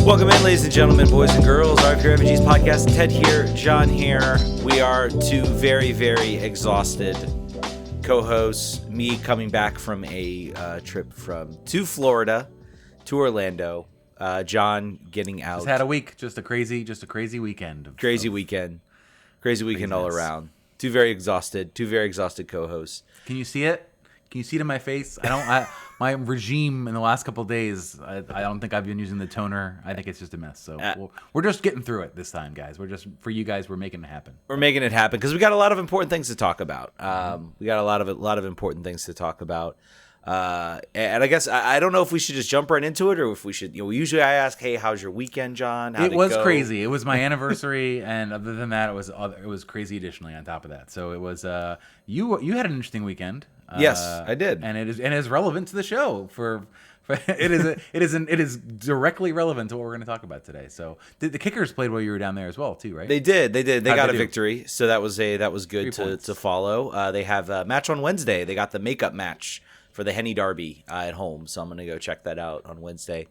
Welcome in, ladies and gentlemen, boys and girls. RFK Refugees Podcast. Ted here, John here. We are two very, very exhausted co-hosts. Me coming back from a trip to Florida, to Orlando. John getting out. Just had a week, just a crazy weekend. Crazy weekend all around. Two very exhausted co-hosts. Can you see it? Can you see it in my face? My regime in the last couple of days, I don't think I've been using the toner. I think it's just a mess. So we're just getting through it this time, guys. For you guys, we're making it happen. We're making it happen because we got a lot of important things to talk about. We got a lot of important things to talk about. And I guess I don't know if we should just jump right into it or if we should. Usually I ask, "Hey, how's your weekend, John?" It was crazy. It was my anniversary, and other than that, it was crazy. Additionally, on top of that, so it was. You had an interesting weekend. Yes, I did, and it is relevant to the show. It is directly relevant to what we're going to talk about today. So the Kickers played while you were down there as well, too, right? They did. They got a victory, so that was good to follow. They have a match on Wednesday. They got the makeup match for the Henny Derby at home, so I'm going to go check that out on Wednesday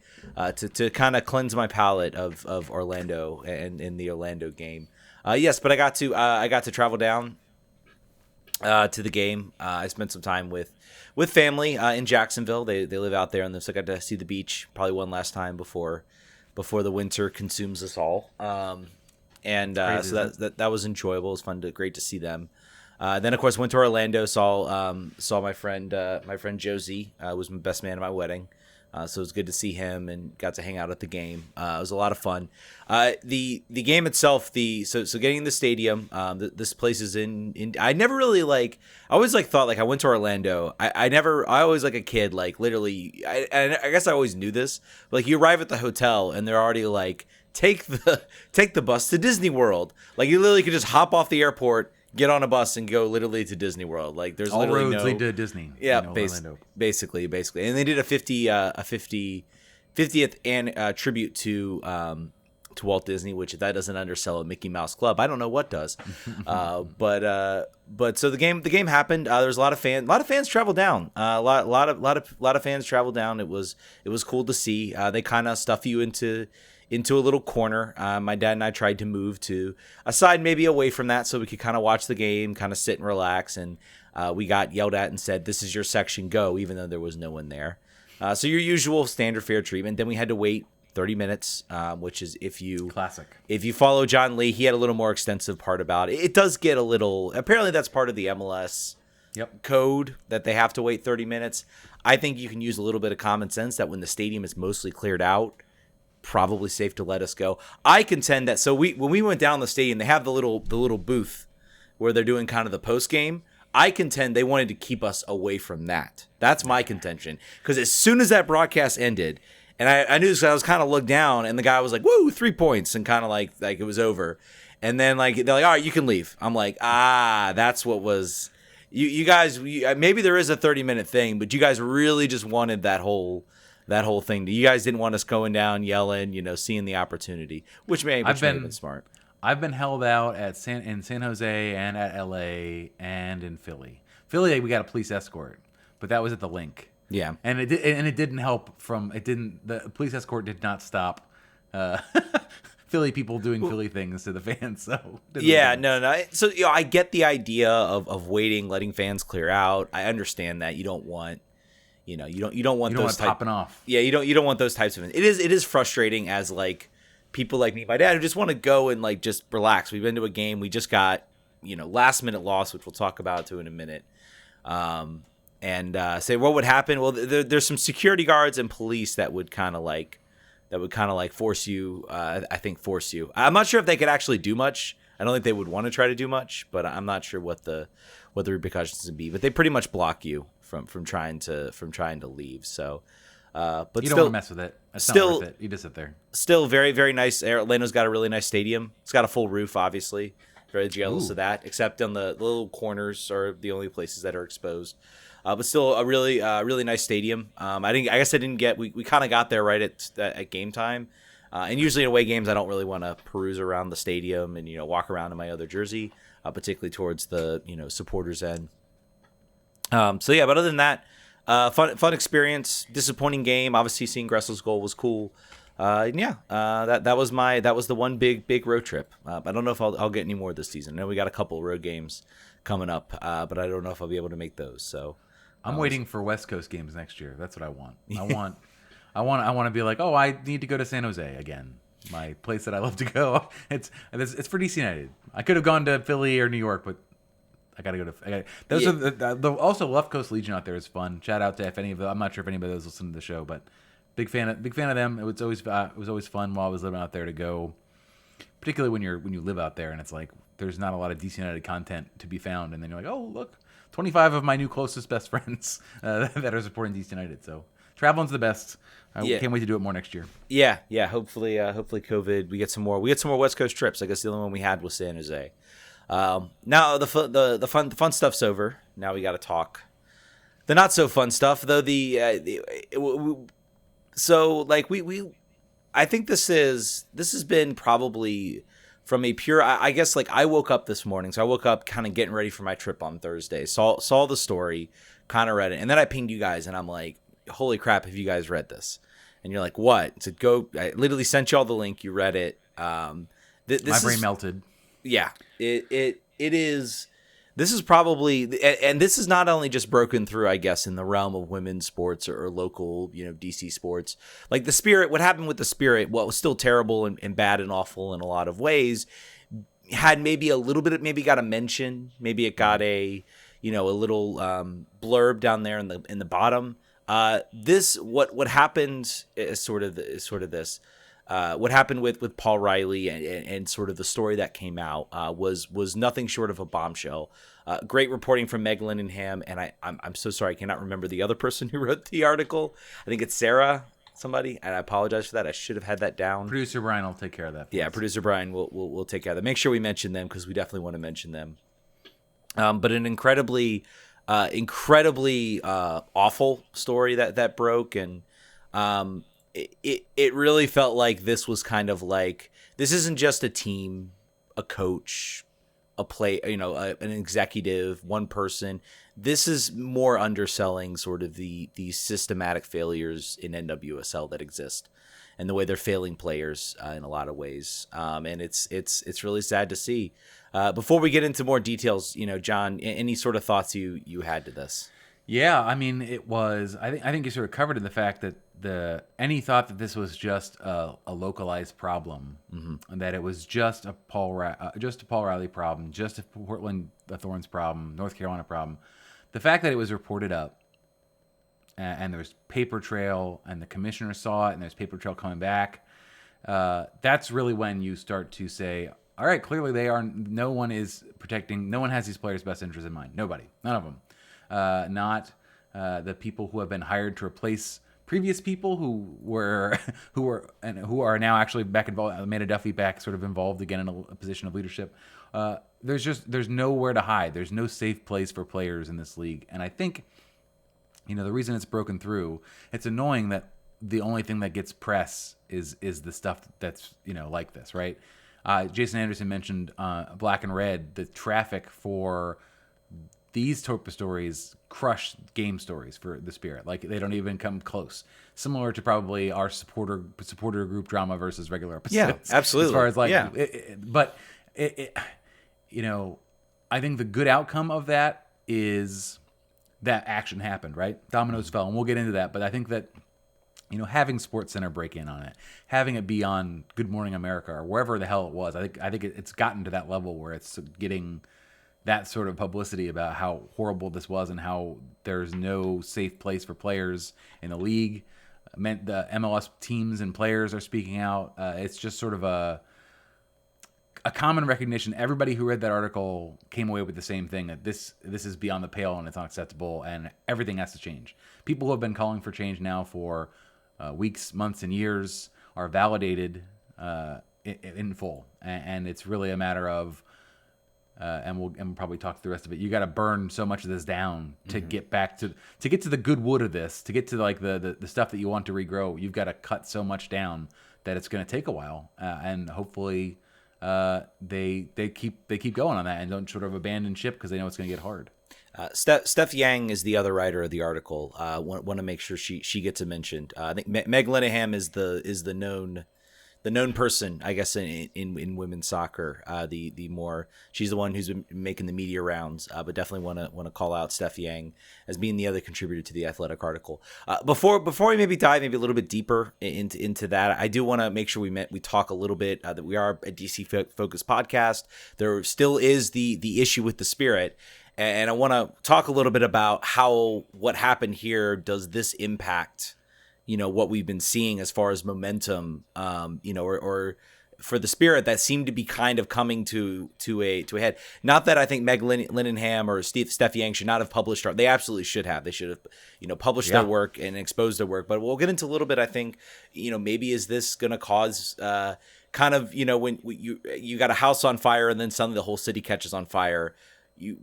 to kind of cleanse my palate of Orlando and in the Orlando game. Yes, but I got to travel down to the game. I spent some time with family in Jacksonville. They live out there, and so I got to see the beach probably one last time before the winter consumes us all. So that was enjoyable. It was fun, great to see them. Then of course went to Orlando, saw my friend Josie, was my best man at my wedding. So it was good to see him and got to hang out at the game. It was a lot of fun. The game itself, so getting in the stadium, this place is in I never really I always thought I went to Orlando. I always like a kid, literally, I guess I always knew this, but you arrive at the hotel and they're already take the bus to Disney World. You literally could just hop off the airport, get on a bus and go literally to Disney World. There's all literally roads lead to Disney. Yeah, basically, and they did a 50th tribute to Walt Disney, which if that doesn't undersell a Mickey Mouse Club, I don't know what does. But so the game happened. There was a lot of fans traveled down. A lot of fans traveled down. It was cool to see. They kind of stuff you into a little corner. My dad and I tried to move to a side maybe away from that so we could kind of watch the game, kind of sit and relax. And we got yelled at and said, "This is your section, go," even though there was no one there. So your usual standard fare treatment. Then we had to wait 30 minutes, which is if you follow John Lee, he had a little more extensive part about it. It does get a little, apparently that's part of the MLS code that they have to wait 30 minutes. I think you can use a little bit of common sense that when the stadium is mostly cleared out, probably safe to let us go. I contend that when we went down the stadium, they have the little booth where they're doing kind of the post game. I contend they wanted to keep us away from that. That's my contention, because as soon as that broadcast ended, and I knew this, I was kind of looked down, and the guy was like, "Woo, 3 points," and kind of like it was over. And then they're like, "All right, you can leave." I'm like, that's what was. You guys, maybe there is a 30-minute thing, but you guys really just wanted that whole thing. You guys didn't want us going down, yelling, seeing the opportunity, which may have been smart. I've been held out in San Jose and at LA and in Philly. Philly, we got a police escort, but that was at the link. Yeah, and it didn't help. The police escort did not stop Philly people doing Philly things to the fans. So no. So I get the idea of waiting, letting fans clear out. I understand that you don't want. You don't want those popping off. Yeah, you don't want those types of events. It is frustrating as people like me, my dad, who just want to go and just relax. We've been to a game, we just got last minute loss, which we'll talk about too in a minute. And say what would happen. Well, there's some security guards and police that would kind of force you. I think force you. I'm not sure if they could actually do much. I don't think they would want to try to do much, but I'm not sure what the repercussions would be. But they pretty much block you from trying to leave. So, but you don't want to mess with it. It's not worth it. You just sit there. Still very, very nice. Orlando's got a really nice stadium. It's got a full roof, obviously. Very jealous of that. Except on the little corners are the only places that are exposed. But still a really nice stadium. I guess I didn't get. We kind of got there right at game time. And usually in away games, I don't really want to peruse around the stadium and walk around in my other jersey, particularly towards the supporters end. But other than that, fun experience. Disappointing game. Obviously, seeing Gressel's goal was cool. That was the one big road trip. I don't know if I'll get any more this season. I know we got a couple road games coming up, but I don't know if I'll be able to make those. So I'm waiting for West Coast games next year. That's what I want. I want to be like, oh, I need to go to San Jose again, my place that I love to go. It's for DC United. I could have gone to Philly or New York, but I gotta go to. Those are also Left Coast Legion out there is fun. Shout out to if any of them. I'm not sure if anybody was listening to the show, but big fan of them. It was always fun while I was living out there to go, particularly when you live out there and it's like there's not a lot of DC United content to be found, and then you're like, oh look, 25 of my new closest best friends that are supporting DC United. So traveling's the best. I can't wait to do it more next year. Yeah. Hopefully COVID we get some more West Coast trips. I guess the only one we had was San Jose. Now the fun stuff's over. Now we got to talk the not so fun stuff, though. I think this has been probably from a pure. I guess like I woke up this morning, so I woke up kind of getting ready for my trip on Thursday. Saw the story, kind of read it, and then I pinged you guys, and I'm like, holy crap, have you guys read this? And you're like, what? So I literally sent you all the link. You read it. My brain melted. Yeah, it is. This is probably, and this is not only just broken through, I guess, in the realm of women's sports or local, DC sports. Like the Spirit, what happened with the Spirit, what was still terrible and bad and awful in a lot of ways, had maybe a little bit, maybe got a mention, maybe it got a little blurb down there in the bottom. What happened is sort of this. What happened with Paul Riley and sort of the story that came out was nothing short of a bombshell. Great reporting from Meg Lindenham, and I'm so sorry I cannot remember the other person who wrote the article. I think it's Sarah somebody, and I apologize for that. I should have had that down. Producer Brian will take care of that. Yeah, producer Brian will take care of that. Make sure we mention them because we definitely want to mention them. But an incredibly awful story that broke, and it really felt like this was kind of like, this isn't just a team, a coach, a play, an executive, one person. This is more underselling sort of the systematic failures in NWSL that exist and the way they're failing players in a lot of ways. And it's really sad to see. Before we get into more details, John, any sort of thoughts you had to this? Yeah, I mean, it was. I think you sort of covered in the fact that any thought that this was just a localized problem, and that it was just a Paul Riley problem, just a Portland Thorns problem, North Carolina problem. The fact that it was reported up, and there was paper trail, and the commissioner saw it, and there's paper trail coming back. That's really when you start to say, all right, clearly no one has these players' best interests in mind. Nobody, none of them. Not the people who have been hired to replace previous people who are now actually back involved. Amanda Duffy back sort of involved again in a position of leadership. There's nowhere to hide. There's no safe place for players in this league. And I think, the reason it's broken through, it's annoying that the only thing that gets press is the stuff that's like this, right? Jason Anderson mentioned Black and Red. The traffic for these type of stories crush game stories for the Spirit. Like, they don't even come close. Similar to probably our supporter group drama versus regular episodes. Yeah, absolutely. As far as I think the good outcome of that is that action happened, right? Dominoes fell, and we'll get into that. But I think that, having SportsCenter break in on it, having it be on Good Morning America or wherever the hell it was, I think it's gotten to that level where it's getting that sort of publicity about how horrible this was and how there's no safe place for players in the league. The MLS teams and players are speaking out. It's just sort of a common recognition. Everybody who read that article came away with the same thing, that this is beyond the pale and it's unacceptable and everything has to change. People who have been calling for change now for weeks, months, and years are validated in full. And it's really a matter of, and we'll probably talk through the rest of it. You got to burn so much of this down to get back to get to the good wood of this, to get to like the stuff that you want to regrow. You've got to cut so much down that it's going to take a while, and hopefully they keep going on that and don't sort of abandon ship because they know it's going to get hard. Steph Yang is the other writer of the article. Want to make sure she gets a mention. I think Meg Linehan is the known person, I guess, in women's soccer. The more she's the one who's been making the media rounds. But definitely want to call out Steph Yang as being the other contributor to the Athletic article. Before we maybe dive a little bit deeper into that, I do want to make sure we talk a little bit that we are a DC focused podcast. There still is the issue with the Spirit. And I want to talk a little bit about what happened here. Does this impact, what we've been seeing as far as momentum, or for the Spirit that seemed to be kind of coming to a head. Not that I think Meg Linehan or Steph Yang should not have published art. They absolutely should have. They should have, published their work and exposed their work. But we'll get into a little bit. I think, maybe is this going to cause kind of, when you got a house on fire and then suddenly the whole city catches on fire.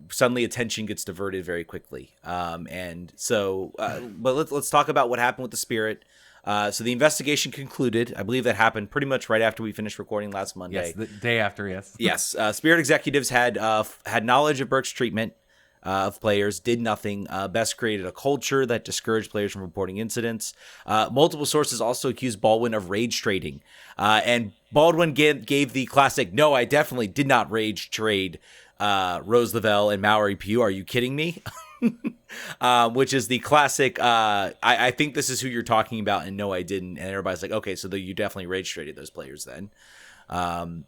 Suddenly attention gets diverted very quickly. But let's talk about what happened with the Spirit. So the investigation concluded. I believe that happened pretty much right after we finished recording last Monday. Yes, the day after, yes. Yes. Spirit executives had knowledge of Burke's treatment of players, did nothing. Best created a culture that discouraged players from reporting incidents. Multiple sources also accused Baldwin of rage trading. And Baldwin gave the classic, "No, I definitely did not rage trade Rose Lavelle and Mallory Pugh. Are you kidding me?" Which is the classic, I think this is who you're talking about, and no, I didn't. And everybody's like, okay, so you definitely rage traded those players then. I'm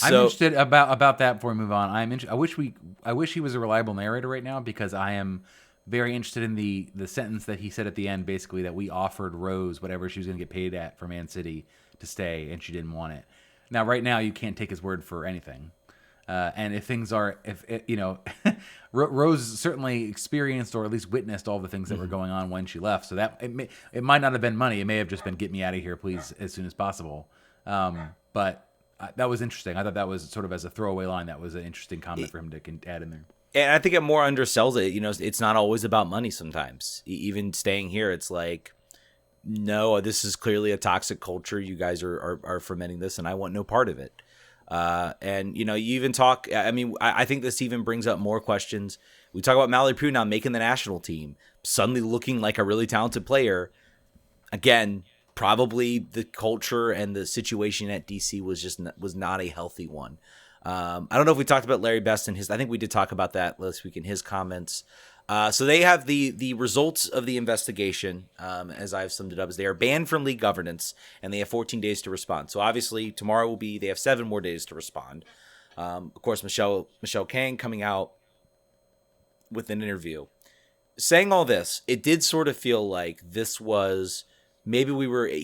interested about that before we move on. I wish he was a reliable narrator right now, because I am very interested in the sentence that he said at the end, basically that we offered Rose whatever she was going to get paid at for Man City to stay, and she didn't want it. Now, right now, you can't take his word for anything. And if things are, Rose certainly experienced or at least witnessed all the things that were going on when she left. So that it might not have been money. It may have just been, "Get me out of here, please, as soon as possible." But that was interesting. I thought that was sort of as a throwaway line. That was an interesting comment for him to add in there. And I think it more undersells it. It's not always about money sometimes. Even staying here, it's like, no, this is clearly a toxic culture. You guys are fermenting this, and I want no part of it. And you even talk, I think this even brings up more questions. We talk about Mallory Pugh now making the national team, suddenly looking like a really talented player. Again, probably the culture and the situation at DC was not a healthy one. I don't know if we talked about Larry Best and I think we did talk about that last week in his comments. So they have the results of the investigation, as I've summed it up, is they are banned from league governance, and they have 14 days to respond. So obviously tomorrow they have 7 more days to respond. Of course, Michelle Kang coming out with an interview. Saying all this, it did sort of feel like this was,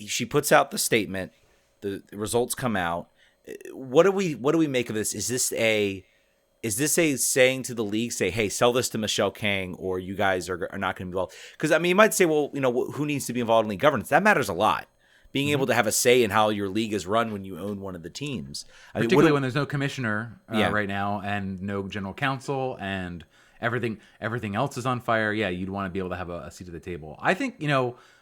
she puts out the statement, the results come out. What do we make of this? Is this a saying to the league, say, hey, sell this to Michelle Kang, or you guys are not going to be involved? Because, you might say, well, who needs to be involved in league governance? That matters a lot. Being able to have a say in how your league is run when you own one of the teams. Particularly when there's no commissioner right now, and no general counsel, and everything else is on fire. Yeah, you'd want to be able to have a seat at the table. I think,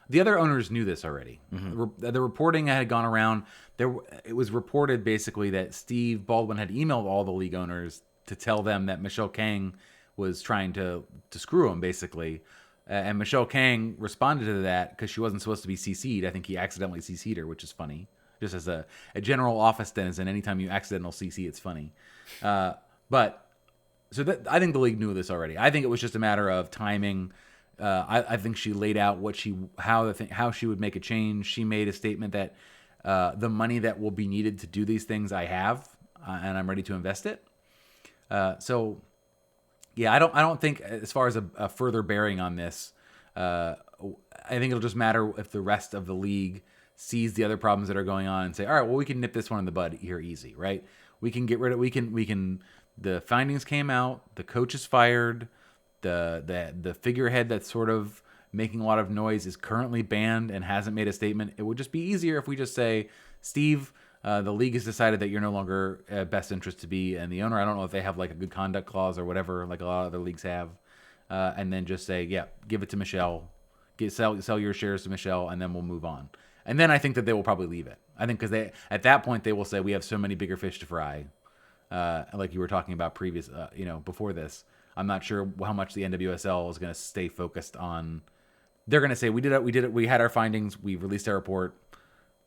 the other owners knew this already. Mm-hmm. The reporting had gone around. It was reported basically that Steve Baldwin had emailed all the league owners to tell them that Michelle Kang was trying to screw him, basically. And Michelle Kang responded to that because she wasn't supposed to be CC'd. I think he accidentally CC'd her, which is funny. Just as a general office denizen, anytime you accidental CC, it's funny. I think the league knew this already. I think it was just a matter of timing. I think she laid out how she would make a change. She made a statement that the money that will be needed to do these things I have, and I'm ready to invest it. I don't think, as far as a further bearing on this, I think it'll just matter if the rest of the league sees the other problems that are going on and say, all right, well, we can nip this one in the bud here easy, right? We can get rid of, the findings came out, the coach is fired, the figurehead that's sort of making a lot of noise is currently banned and hasn't made a statement. It would just be easier if we just say, Steve, the league has decided that you're no longer best interest to be, and the owner, I don't know if they have like a good conduct clause or whatever, like a lot of other leagues have, and then just say, yeah, give it to Michelle, sell your shares to Michelle, and then we'll move on. And then I think that they will probably leave it. I think because at that point they will say we have so many bigger fish to fry, like you were talking about before this. I'm not sure how much the NWSL is going to stay focused on. They're going to say we did it. We had our findings. We released our report.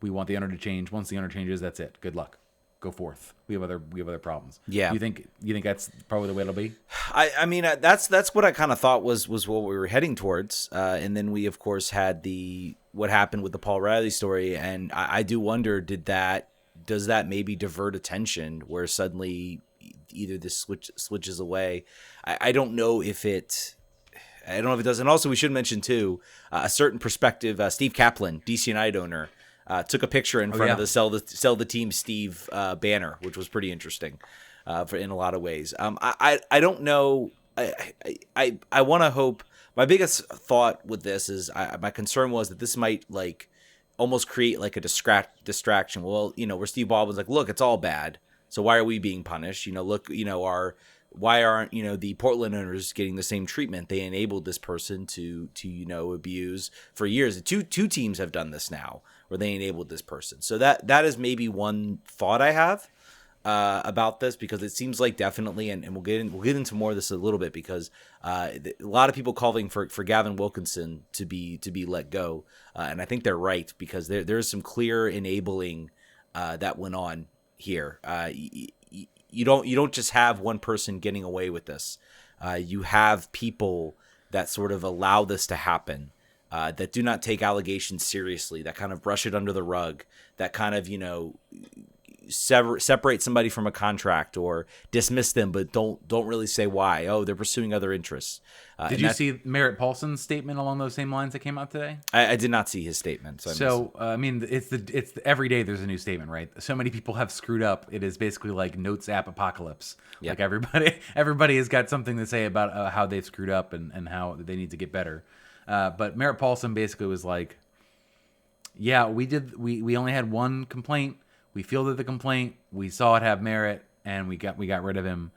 We want the owner to change. Once the owner changes, that's it. Good luck. Go forth. We have other problems. Yeah. You think that's probably the way it'll be? I mean, that's what I kind of thought was what we were heading towards. And then we, of course, had what happened with the Paul Riley story. And I do wonder, does that maybe divert attention where suddenly either this switches away? I don't know if it does. And also we should mention too, a certain perspective, Steve Kaplan, DC United owner, took a picture in front of the sell the team Steve banner, which was pretty interesting in a lot of ways. I don't know. I want to hope. My biggest thought with this is my concern was that this might like almost create like a distraction. Well, where Steve Baldwin's like, look, it's all bad. So why are we being punished? Look, why aren't the Portland owners getting the same treatment? They enabled this person to abuse for years. Two teams have done this now, where they enabled this person. So that is maybe one thought I have about this, because it seems like definitely, and we'll get into more of this a little bit, because a lot of people calling for Gavin Wilkinson to be let go, and I think they're right, because there's some clear enabling that went on here. You don't just have one person getting away with this. You have people that sort of allow this to happen, that do not take allegations seriously, that kind of brush it under the rug, that kind of separate somebody from a contract or dismiss them, but don't really say why. Oh, they're pursuing other interests. Did you see Merritt Paulson's statement along those same lines that came out today? I did not see his statement. So I mean, it's every day there's a new statement, right? So many people have screwed up. It is basically like Notes app apocalypse. Yep. Like everybody has got something to say about how they've screwed up and how they need to get better. But Merritt Paulson basically was like, yeah, we only had one complaint. We fielded the complaint. We saw it have merit, and we got rid of him.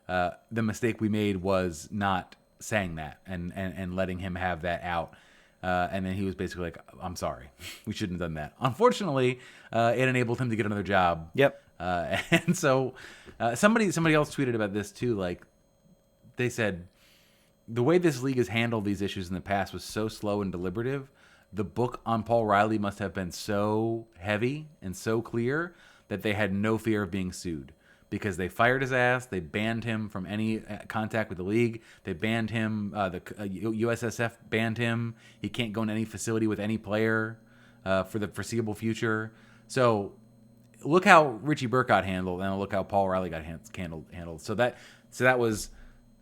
The mistake we made was not saying that and letting him have that out. And then he was basically like, "I'm sorry, we shouldn't have done that." Unfortunately, it enabled him to get another job. Yep. And so somebody else tweeted about this too. Like, they said the way this league has handled these issues in the past was so slow and deliberative. The book on Paul Riley must have been so heavy and so clear that they had no fear of being sued, because they fired his ass. They banned him from any contact with the league. They banned him. The USSF banned him. He can't go in any facility with any player for the foreseeable future. So look how Richie Burke got handled, and look how Paul Riley got handled. So that was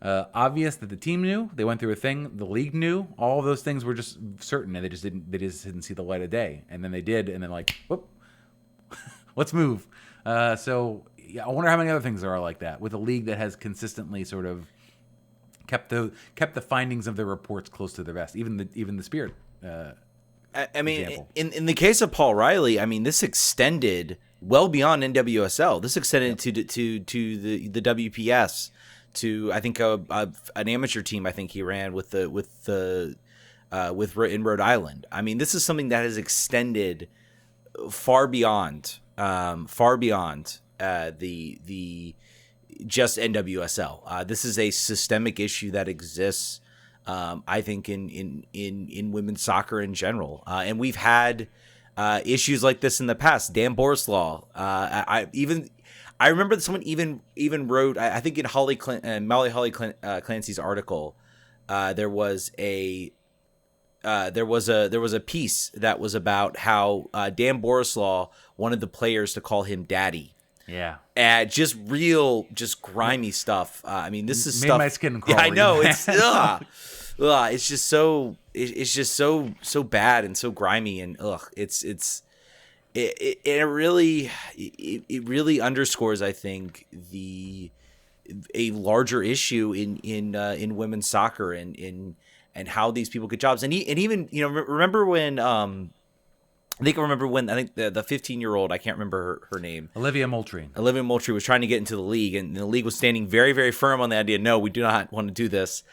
obvious that the team knew. They went through a thing. The league knew. All of those things were just certain, and they just didn't see the light of day. And then they did, and then like, whoop, let's move. So yeah, I wonder how many other things there are like that with a league that has consistently sort of kept the findings of their reports close to their vest. Even the Spirit. I mean, in the case of Paul Riley, I mean, this extended well beyond NWSL. This extended to the WPS. To, I think, an amateur team I think he ran in Rhode Island. I mean, this is something that has extended far beyond the just NWSL. This is a systemic issue that exists, I think, in women's soccer in general. And we've had issues like this in the past. Dan Borislaw, I remember someone even wrote, I think in Molly Holly Clancy's article, there was a piece that was about how Dan Borislaw wanted the players to call him daddy. Yeah. Just grimy stuff. I mean, this is made stuff. my skin crawl. Yeah, I know. It's it's just so bad and so grimy, and It really underscores, I think, a larger issue in women's soccer and how these people get jobs, and even remember when I think the 15-year-old, I can't remember her name, Olivia Moultrie was trying to get into the league, and the league was standing very, very firm on the idea, no, we do not want to do this.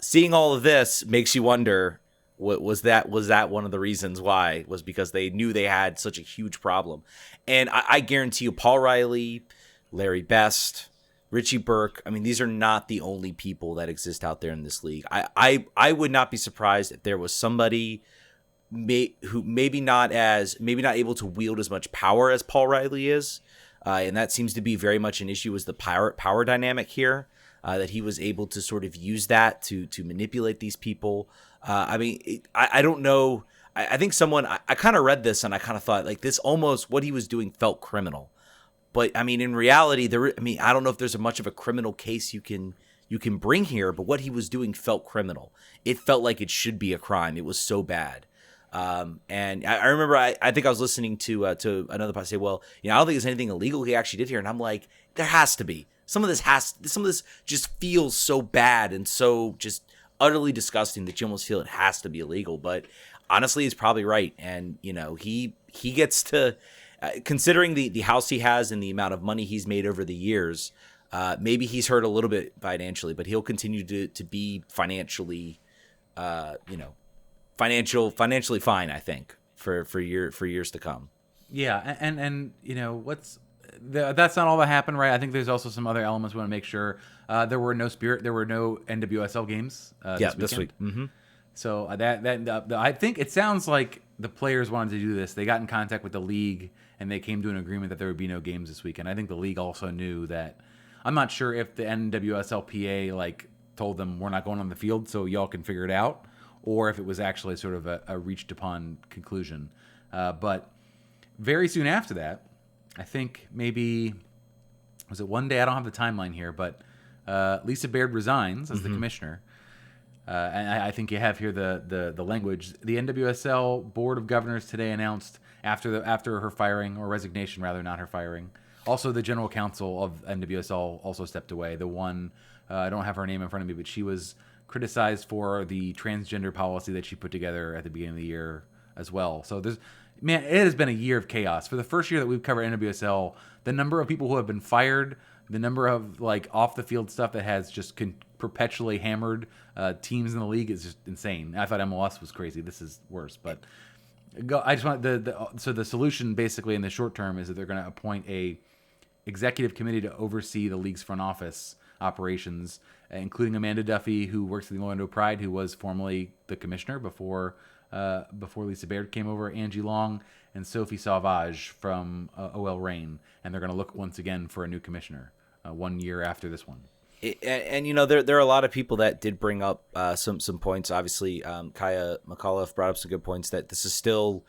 Seeing all of this makes you wonder, was that one of the reasons why, was because they knew they had such a huge problem. And I guarantee you, Paul Riley, Larry Best, Richie Burke, I mean, these are not the only people that exist out there in this league. I would not be surprised if there was somebody who maybe not able to wield as much power as Paul Riley is. And that seems to be very much an issue, is the power dynamic here, that he was able to sort of use that to manipulate these people. I don't know. I think I kind of read this and I kind of thought, like, this almost, what he was doing felt criminal. But I mean, in reality, I don't know if there's much of a criminal case you can bring here, but what he was doing felt criminal. It felt like it should be a crime. It was so bad. And I remember, I think I was listening to another podcast say, well, I don't think there's anything illegal he actually did here. And I'm like, there has to be. Some of this just feels so bad and so just utterly disgusting that you almost feel it has to be illegal. But honestly, he's probably right. And, he gets to, considering the house he has and the amount of money he's made over the years, maybe he's hurt a little bit financially, but he'll continue to be financially, financially fine, I think, for years to come. Yeah, and that's not all that happened, right? I think there's also some other elements we want to make sure. There were no NWSL games this week. Mm-hmm. So I think it sounds like the players wanted to do this. They got in contact with the league and they came to an agreement that there would be no games this weekend. I think the league also knew that. I'm not sure if the NWSLPA told them we're not going on the field, so y'all can figure it out, or if it was actually sort of a reached upon conclusion. But very soon after that, I think maybe, was it one day? I don't have the timeline here, but Lisa Baird resigns as the commissioner. And I think you have here the language. The NWSL Board of Governors today announced after her firing, or resignation rather, not her firing. Also, the general counsel of NWSL also stepped away. The one, I don't have her name in front of me, but she was criticized for the transgender policy that she put together at the beginning of the year as well. So it has been a year of chaos. For the first year that we've covered NWSL, the number of people who have been fired, the number of off the field stuff that has just perpetually hammered teams in the league is just insane. I thought MLS was crazy. This is worse, but I just want so the solution basically in the short term is that they're going to appoint a executive committee to oversee the league's front office operations, including Amanda Duffy, who works at the Orlando Pride, who was formerly the commissioner before Lisa Baird came over, Angie Long, and Sophie Sauvage from OL Reign. And they're going to look once again for a new commissioner 1 year after this one. And there are a lot of people that did bring up some points. Obviously, Kaya McAuliffe brought up some good points, that this is still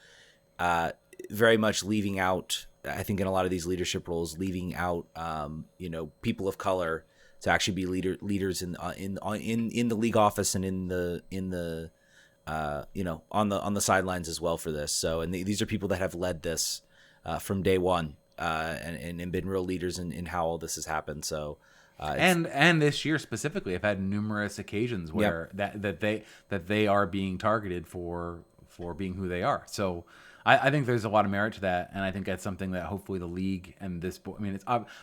very much leaving out, I think in a lot of these leadership roles, leaving out people of color to actually be leaders in the league office and in the on the sidelines as well for this. So, and these are people that have led this from day one and been real leaders in how all this has happened. So. And this year specifically, I've had numerous occasions where that they are being targeted for being who they are. So I think there's a lot of merit to that, and I think that's something that hopefully the league and this.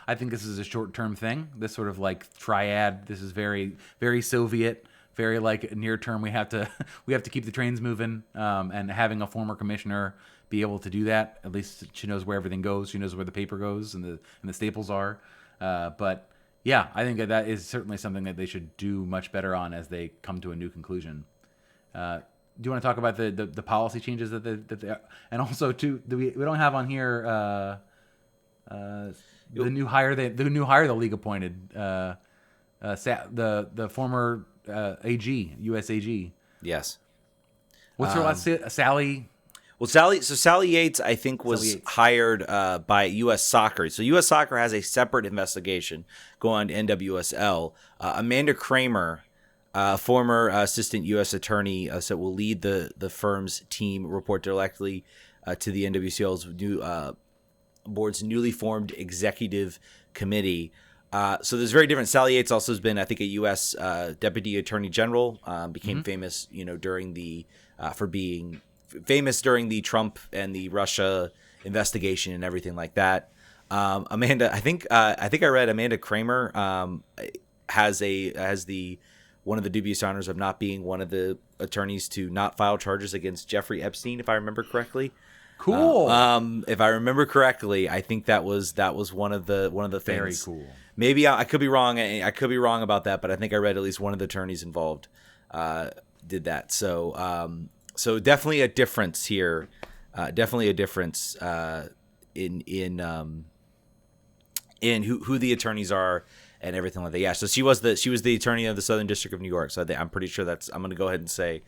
I think this is a short-term thing. This sort of triad. This is very, very Soviet, very near term. We have to keep the trains moving, and having a former commissioner be able to do that. At least she knows where everything goes. She knows where the paper goes and the staples are. But yeah, I think that is certainly something that they should do much better on as they come to a new conclusion. Do you want to talk about the policy changes that they and also too, we don't have on here the new hire the league appointed the former U.S. AG. Yes. What's her last Sally? Well, Sally Yates, I think, was hired by U.S. Soccer. So U.S. Soccer has a separate investigation going on to NWSL. Amanda Kramer, former assistant U.S. attorney, will lead the firm's team, report directly to the NWSL's board's newly formed executive committee. So there's very different. Sally Yates also has been, I think, a U.S. deputy attorney general. Became famous, during being famous during the Trump and the Russia investigation and everything like that. Amanda, I think I read Amanda Kramer has the one of the dubious honors of not being one of the attorneys to not file charges against Jeffrey Epstein, if I remember correctly. Cool. If I remember correctly, I think that was one of the things. Very cool. Maybe I could be wrong. I could be wrong about that, but I think I read at least one of the attorneys involved did that. So so definitely a difference here. Definitely a difference in who the attorneys are and everything like that. Yeah. So she was the attorney of the Southern District of New York. So I'm pretty sure I'm going to go ahead and say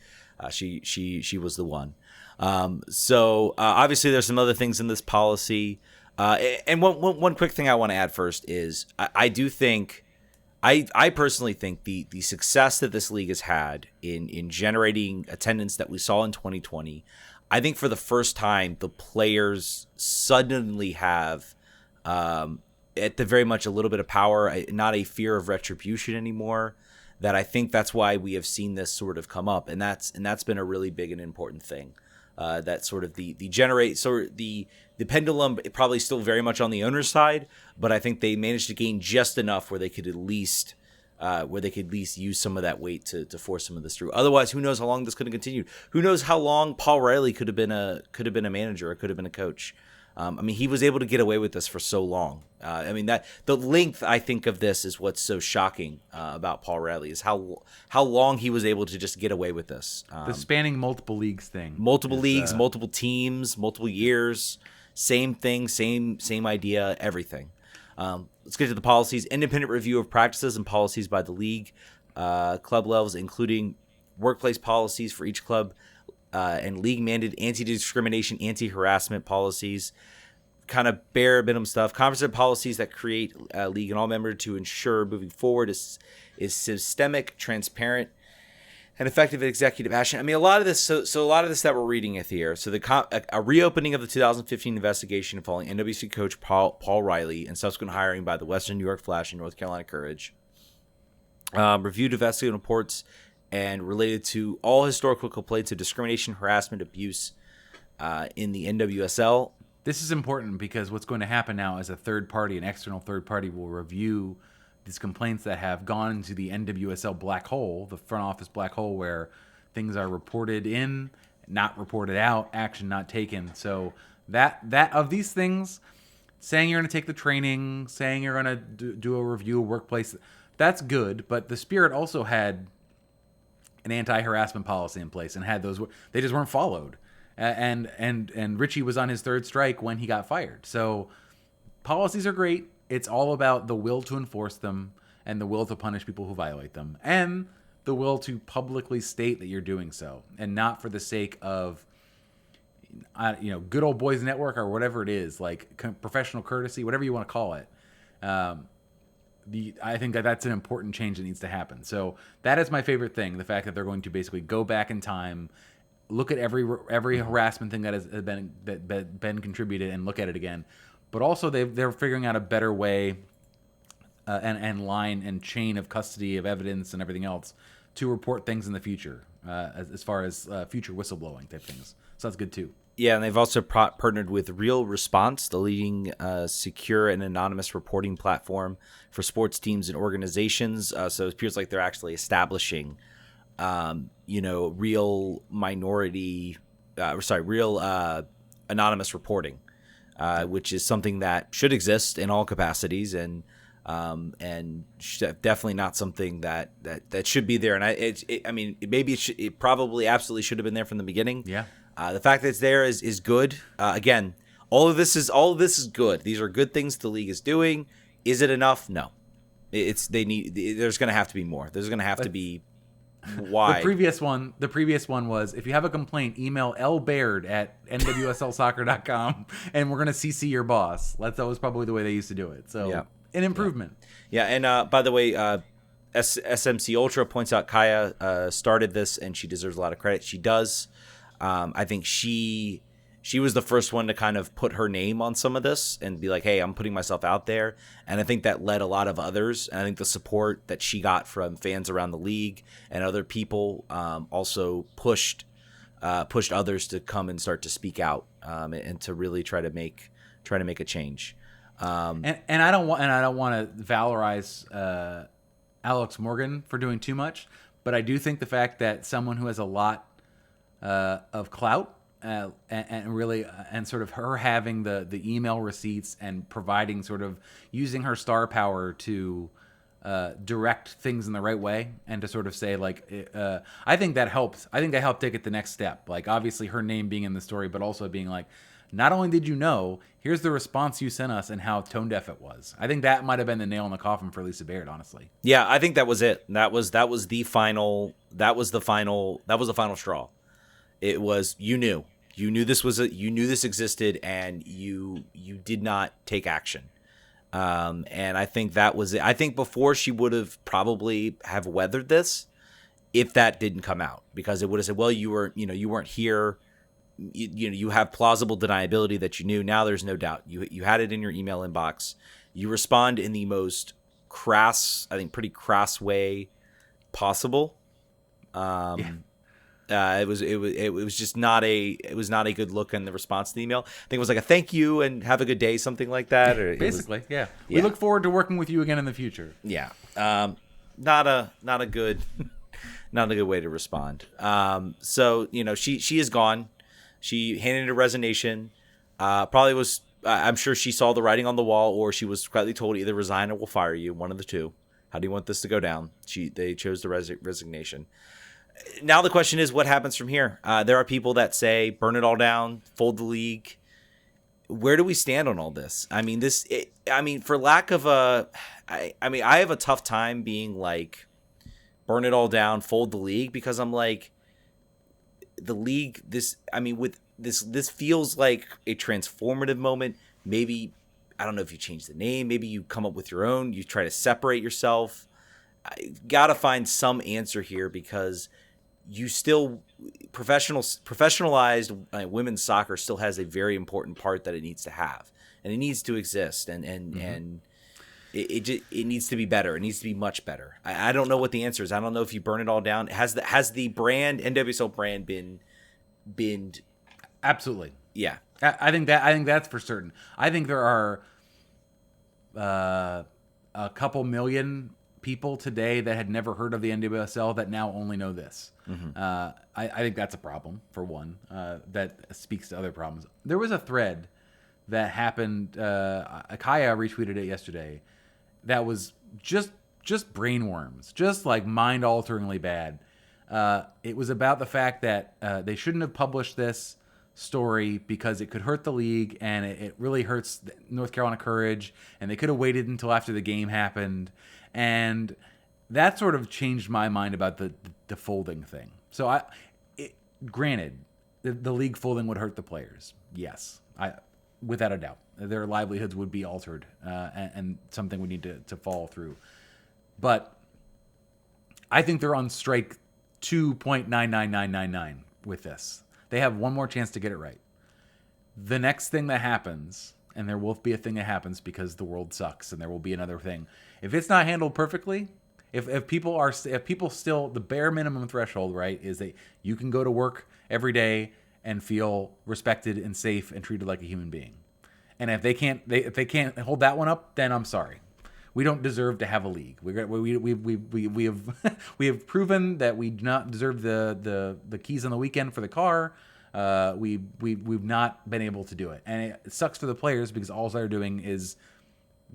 she was the one. So obviously there's some other things in this policy. And one quick thing I want to add first is I do think, I personally think the success that this league has had in generating attendance that we saw in 2020, I think for the first time the players suddenly have at the very much a little bit of power, not a fear of retribution anymore. That I think that's why we have seen this sort of come up, and that's been a really big and important thing. That sort of the pendulum probably still very much on the owner's side, but I think they managed to gain just enough where they could at least use some of that weight to force some of this through. Otherwise, who knows how long this could have continued? Who knows how long Paul Riley could have been a manager or could have been a coach? I mean, he was able to get away with this for so long. I mean, that the length, I think, of this is what's so shocking about Paul Riley is how long he was able to just get away with this. The spanning multiple leagues thing. Multiple leagues, multiple teams, multiple years, same thing, same idea, everything. Let's get to the policies. Independent review of practices and policies by the league, club levels, including workplace policies for each club, and league-mandated anti-discrimination, anti-harassment policies, kind of bare minimum stuff. Comprehensive policies that create a league and all members to ensure moving forward is systemic, transparent, and effective executive action. I mean, a lot of this. So a lot of this that we're reading here. So a reopening of the 2015 investigation following NWC coach Paul Riley and subsequent hiring by the Western New York Flash and North Carolina Courage. Reviewed investigative reports and related to all historical complaints of discrimination, harassment, abuse in the NWSL. This is important because what's going to happen now is an external third party will review these complaints that have gone into the NWSL black hole, the front office black hole, where things are reported in, not reported out, action not taken. So that of these things, saying you're going to take the training, saying you're going to do a review of workplace, that's good. But the Spirit also had an anti-harassment policy in place and had those. They just weren't followed. And Richie was on his third strike when he got fired. So policies are great. It's all about the will to enforce them and the will to punish people who violate them and the will to publicly state that you're doing so and not for the sake of, good old boys network or whatever it is, like professional courtesy, whatever you want to call it. I think that's an important change that needs to happen. So that is my favorite thing, the fact that they're going to basically go back in time, look at every harassment thing that has been contributed and look at it again. But also they're figuring out a better way and line and chain of custody of evidence and everything else to report things in the future as far as future whistleblowing type things. So that's good too. Yeah, and they've also partnered with Real Response, the leading secure and anonymous reporting platform for sports teams and organizations. So it appears like they're actually establishing, real anonymous reporting, which is something that should exist in all capacities and definitely not something that should be there. And it probably absolutely should have been there from the beginning. Yeah. The fact that it's there is good. Again, all of this is good. These are good things the league is doing. Is it enough? No. There's going to have to be more. There's going to have to be wide. The previous one was, if you have a complaint, email lbaird@nwslsoccer.com and we're going to CC your boss. That was probably the way they used to do it. So an improvement. Yeah. And by the way, SMC Ultra points out Kaya started this and she deserves a lot of credit. She does. I think she was the first one to kind of put her name on some of this and be like, hey, I'm putting myself out there. And I think that led a lot of others. And I think the support that she got from fans around the league and other people also pushed others to come and start to speak out and to really try to make a change. And I don't want to valorize Alex Morgan for doing too much, But I do think the fact that someone who has a lot of clout and really and sort of her having the email receipts and providing sort of using her star power to direct things in the right way and to sort of say like I think that helped. I think that helped take it the next step. Like obviously her name being in the story, but also being like, not only did you know, here's the response you sent us and how tone deaf it was. I think that might have been the nail in the coffin for Lisa Baird, honestly. Yeah, I think that was it. That was the final straw. It was you knew this existed and you did not take action. And I think that was it. I think before she would have probably have weathered this if that didn't come out, because it would have said, well, you weren't here. You have plausible deniability that you knew. Now there's no doubt. You had it in your email inbox. You respond in the most crass, I think pretty crass way possible. It was just not a good look in the response to the email. I think it was like a thank you and have a good day, something like that. Or basically, yeah. We look forward to working with you again in the future. Yeah. Not a good way to respond. So she is gone. She handed a resignation. Probably was. I'm sure she saw the writing on the wall, or she was correctly told either resign or we'll fire you. One of the two. How do you want this to go down? They chose the resignation. Now the question is, what happens from here? There are people that say burn it all down, fold the league. Where do we stand on all this? I mean, for lack of I have a tough time being like, burn it all down, fold the league, because I'm like, the league. This feels like a transformative moment. Maybe, I don't know if you change the name. Maybe you come up with your own. You try to separate yourself. I gotta find some answer here, because you still professionalized women's soccer still has a very important part that it needs to have, and it needs to exist, and it needs to be better. It needs to be much better. I don't know what the answer is. I don't know if you burn it all down. Has the brand NWSL brand been absolutely? Yeah, I think that's for certain. I think there are a couple million people today that had never heard of the NWSL that now only know this. I think that's a problem, for one, that speaks to other problems. There was a thread that happened, Akaya retweeted it yesterday, that was just brainworms, just like mind-alteringly bad. It was about the fact that they shouldn't have published this story because it could hurt the league, and it really hurts North Carolina Courage, and they could have waited until after the game happened. And that sort of changed my mind about the folding thing. So granted, the league folding would hurt the players. Yes, without a doubt. Their livelihoods would be altered, and something would need to fall through. But I think they're on strike 2.99999 with this. They have one more chance to get it right. The next thing that happens, and there will be a thing that happens because the world sucks, and there will be another thing. If it's not handled perfectly, if people still, the bare minimum threshold, right, is that you can go to work every day and feel respected and safe and treated like a human being. And if they can't hold that one up, then I'm sorry. We don't deserve to have a league. We have proven that we do not deserve the keys on the weekend for the car. We've not been able to do it, and it sucks for the players because all they're doing is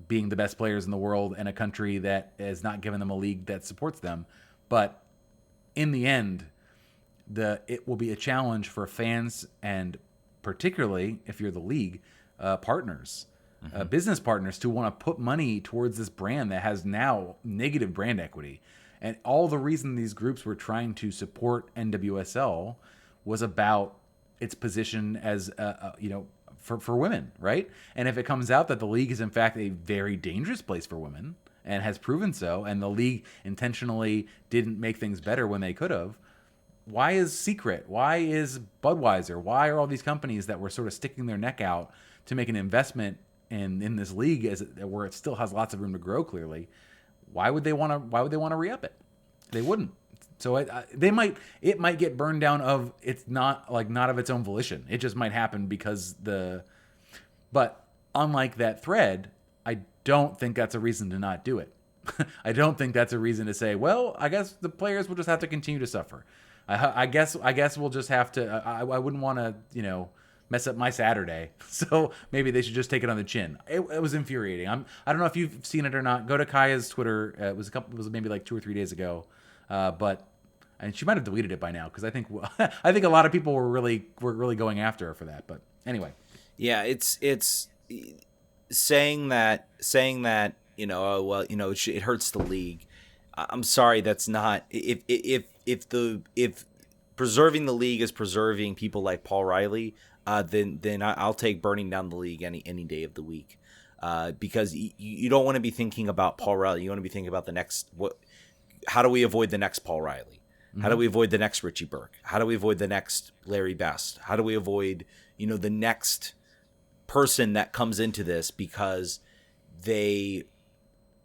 being the best players in the world in a country that has not given them a league that supports them. But in the end, it will be a challenge for fans, and particularly if you're the league partners, business partners, to want to put money towards this brand that has now negative brand equity. And all the reason these groups were trying to support NWSL was about its position as for women, right? And if it comes out that the league is in fact a very dangerous place for women and has proven so, and the league intentionally didn't make things better when they could have, why is Secret? Why is Budweiser? Why are all these companies that were sort of sticking their neck out to make an investment in this league where it still has lots of room to grow? Clearly, why would they want to re-up it? They wouldn't. So it might get burned down of it's not of its own volition. It just might happen because but unlike that thread, I don't think that's a reason to not do it. I don't think that's a reason to say, well, I guess the players will just have to continue to suffer. I guess we'll just have to. I wouldn't want to, mess up my Saturday. So maybe they should just take it on the chin. It was infuriating. I don't know if you've seen it or not. Go to Kaya's Twitter. It was maybe like 2 or 3 days ago. And she might have deleted it by now because I think a lot of people were really going after her for that. But anyway, yeah, it's saying that oh well, it hurts the league. I'm sorry, that's not if preserving the league is preserving people like Paul Riley, then I'll take burning down the league any day of the week, because you don't want to be thinking about Paul Riley. You want to be thinking about how do we avoid the next Paul Riley? How do we avoid the next Richie Burke? How do we avoid the next Larry Best? How do we avoid, the next person that comes into this because this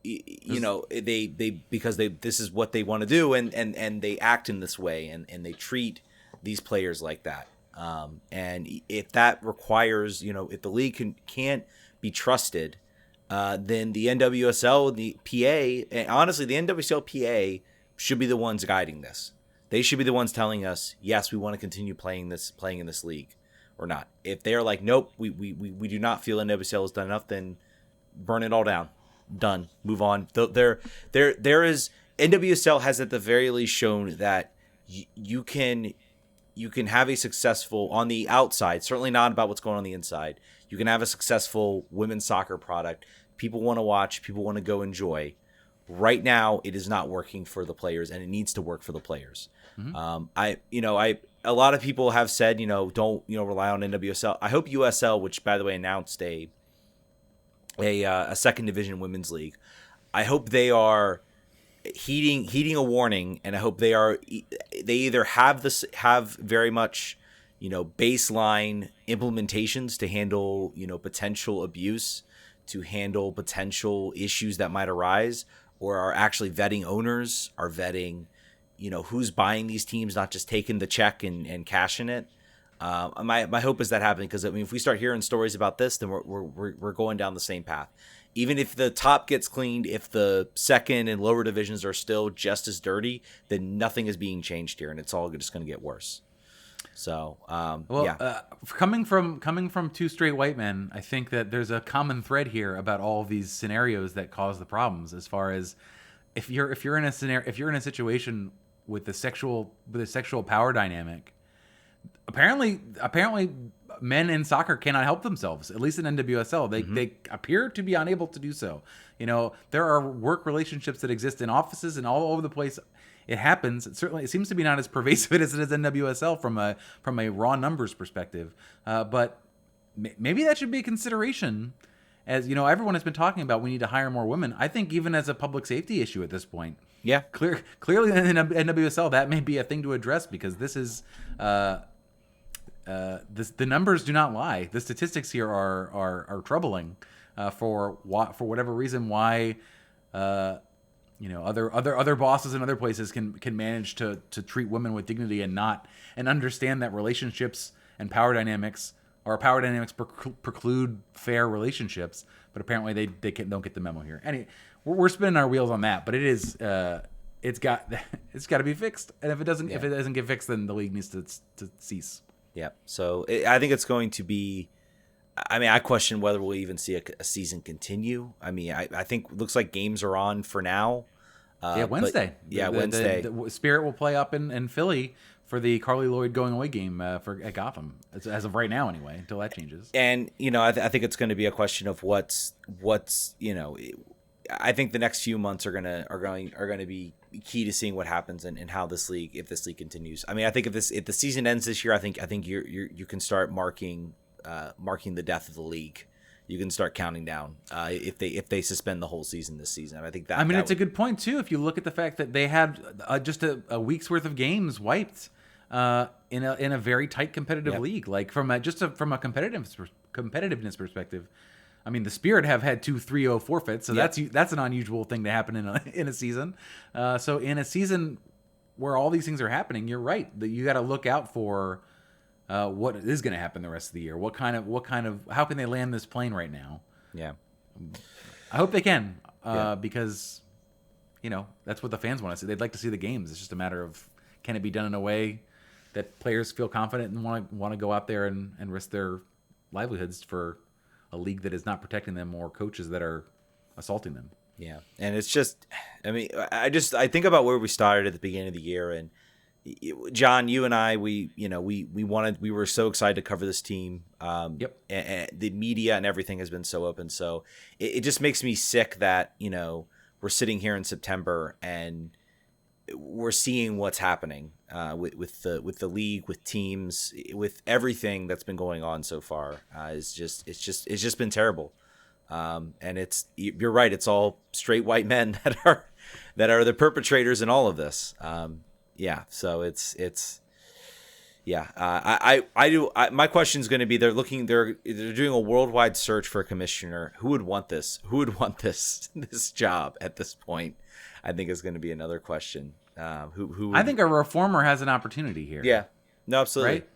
is what they want to do, and they act in this way, and they treat these players like that. And if that requires, if the league can't be trusted, then the NWSL, the PA, and honestly, the NWSL PA should be the ones guiding this. They should be the ones telling us, yes, we want to continue playing in this league or not. If they're like, nope, we do not feel NWSL has done enough, then burn it all down. Done. Move on. There is, NWSL has at the very least shown that you can have a successful, on the outside, certainly not about what's going on the inside, you can have a successful women's soccer product. People want to watch, people want to go enjoy. Right now, it is not working for the players, and it needs to work for the players. Mm-hmm. A lot of people have said, don't rely on NWSL. I hope USL, which by the way announced a second division women's league, I hope they are heeding a warning, and I hope they either have very much baseline implementations to handle potential abuse, to handle potential issues that might arise, or are actually vetting owners, are vetting who's buying these teams, not just taking the check and cashing it. My hope is that happening, because if we start hearing stories about this, then we're going down the same path. Even if the top gets cleaned, if the second and lower divisions are still just as dirty, then nothing is being changed here, and it's all just going to get worse. So, coming from two straight white men, I think that there's a common thread here about all of these scenarios that cause the problems. As far as if you're in a situation with a sexual power dynamic, apparently men in soccer cannot help themselves. At least in NWSL, they appear to be unable to do so. There are work relationships that exist in offices and all over the place. It happens. It seems to be not as pervasive as it is in NWSL from a raw numbers perspective. But maybe that should be a consideration. As everyone has been talking about, we need to hire more women. I think even as a public safety issue at this point. Yeah. Clearly in NWSL, that may be a thing to address, because this is the numbers do not lie. The statistics here are troubling for whatever reason. Why other bosses in other places can manage to treat women with dignity and understand that relationships and power dynamics preclude fair relationships, but apparently they don't get the memo here. Anyway, we're spinning our wheels on that, but it is it's got to be fixed, and if it doesn't get fixed, then the league needs to cease. Yeah. So I think it's going to be. I question whether we'll even see a season continue. I think it looks like games are on for now. Wednesday. Wednesday. The Spirit will play up in Philly for the Carly Lloyd going away game at Gotham, as of right now anyway, until that changes. And I think it's going to be a question of what's I think the next few months are going to be key to seeing what happens and how if this league continues. I think if the season ends this year, I think you can start marking the death of the league. You can start counting down if they suspend the whole season this season. I think that. It's a good point too. If you look at the fact that they had just a week's worth of games wiped in a very tight competitive league, like from a competitiveness perspective. The Spirit have had 2 3-0 forfeits, so that's an unusual thing to happen in a season. So in a season where all these things are happening, you're right that you got to look out for. What is going to happen the rest of the year? What kind of how can they land this plane right now? Yeah, I hope they can, because that's what the fans want to see. They'd like to see the games. It's just a matter of, can it be done in a way that players feel confident and want to go out there and risk their livelihoods for a league that is not protecting them, or coaches that are assaulting them. Yeah. And it's just, I mean, I think about where we started at the beginning of the year, and John, you and I, we were so excited to cover this team. Yep. And the media and everything has been so open. So it just makes me sick that, we're sitting here in September and we're seeing what's happening with the league, with teams, with everything that's been going on so far. It's just been terrible. And you're right. It's all straight white men that are the perpetrators in all of this. Yeah. So my question is going to be, they're doing a worldwide search for a commissioner. Who would want this? Who would want this job at this point? I think is going to be another question. Who I think a reformer has an opportunity here. Yeah. No, absolutely. Right?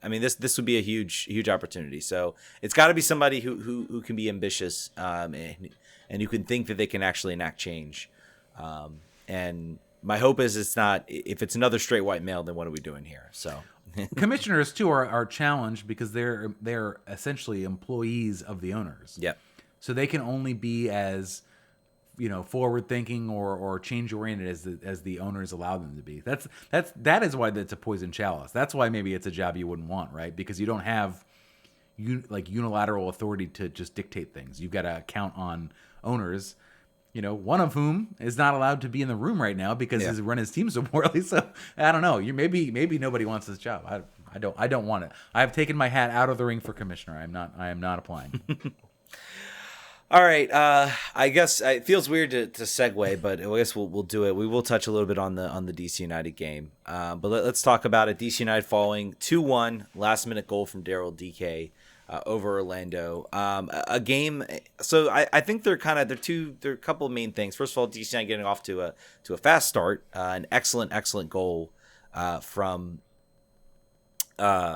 I mean, this would be a huge opportunity. So it's got to be somebody who can be ambitious, and who can think that they can actually enact change. And my hope is if it's another straight white male, then what are we doing here? So commissioners too are challenged because they're essentially employees of the owners. Yep. So they can only be as forward thinking or change oriented as the owners allow them to be. That is why it's a poison chalice. That's why maybe it's a job you wouldn't want, right? Because you don't have unilateral authority to just dictate things. You've got to count on owners, one of whom is not allowed to be in the room right now because he's run his team so poorly. So I don't know. Maybe nobody wants this job. I don't want it. I've taken my hat out of the ring for commissioner. I am not applying. All right. I guess it feels weird to segue, but I guess we'll do it. We will touch a little bit on the DC United game, but let's talk about it. DC United falling 2-1, last minute goal from Daryl DK over Orlando. A game. So I think there are a couple of main things. First of all, DC United getting off to a fast start, an excellent goal from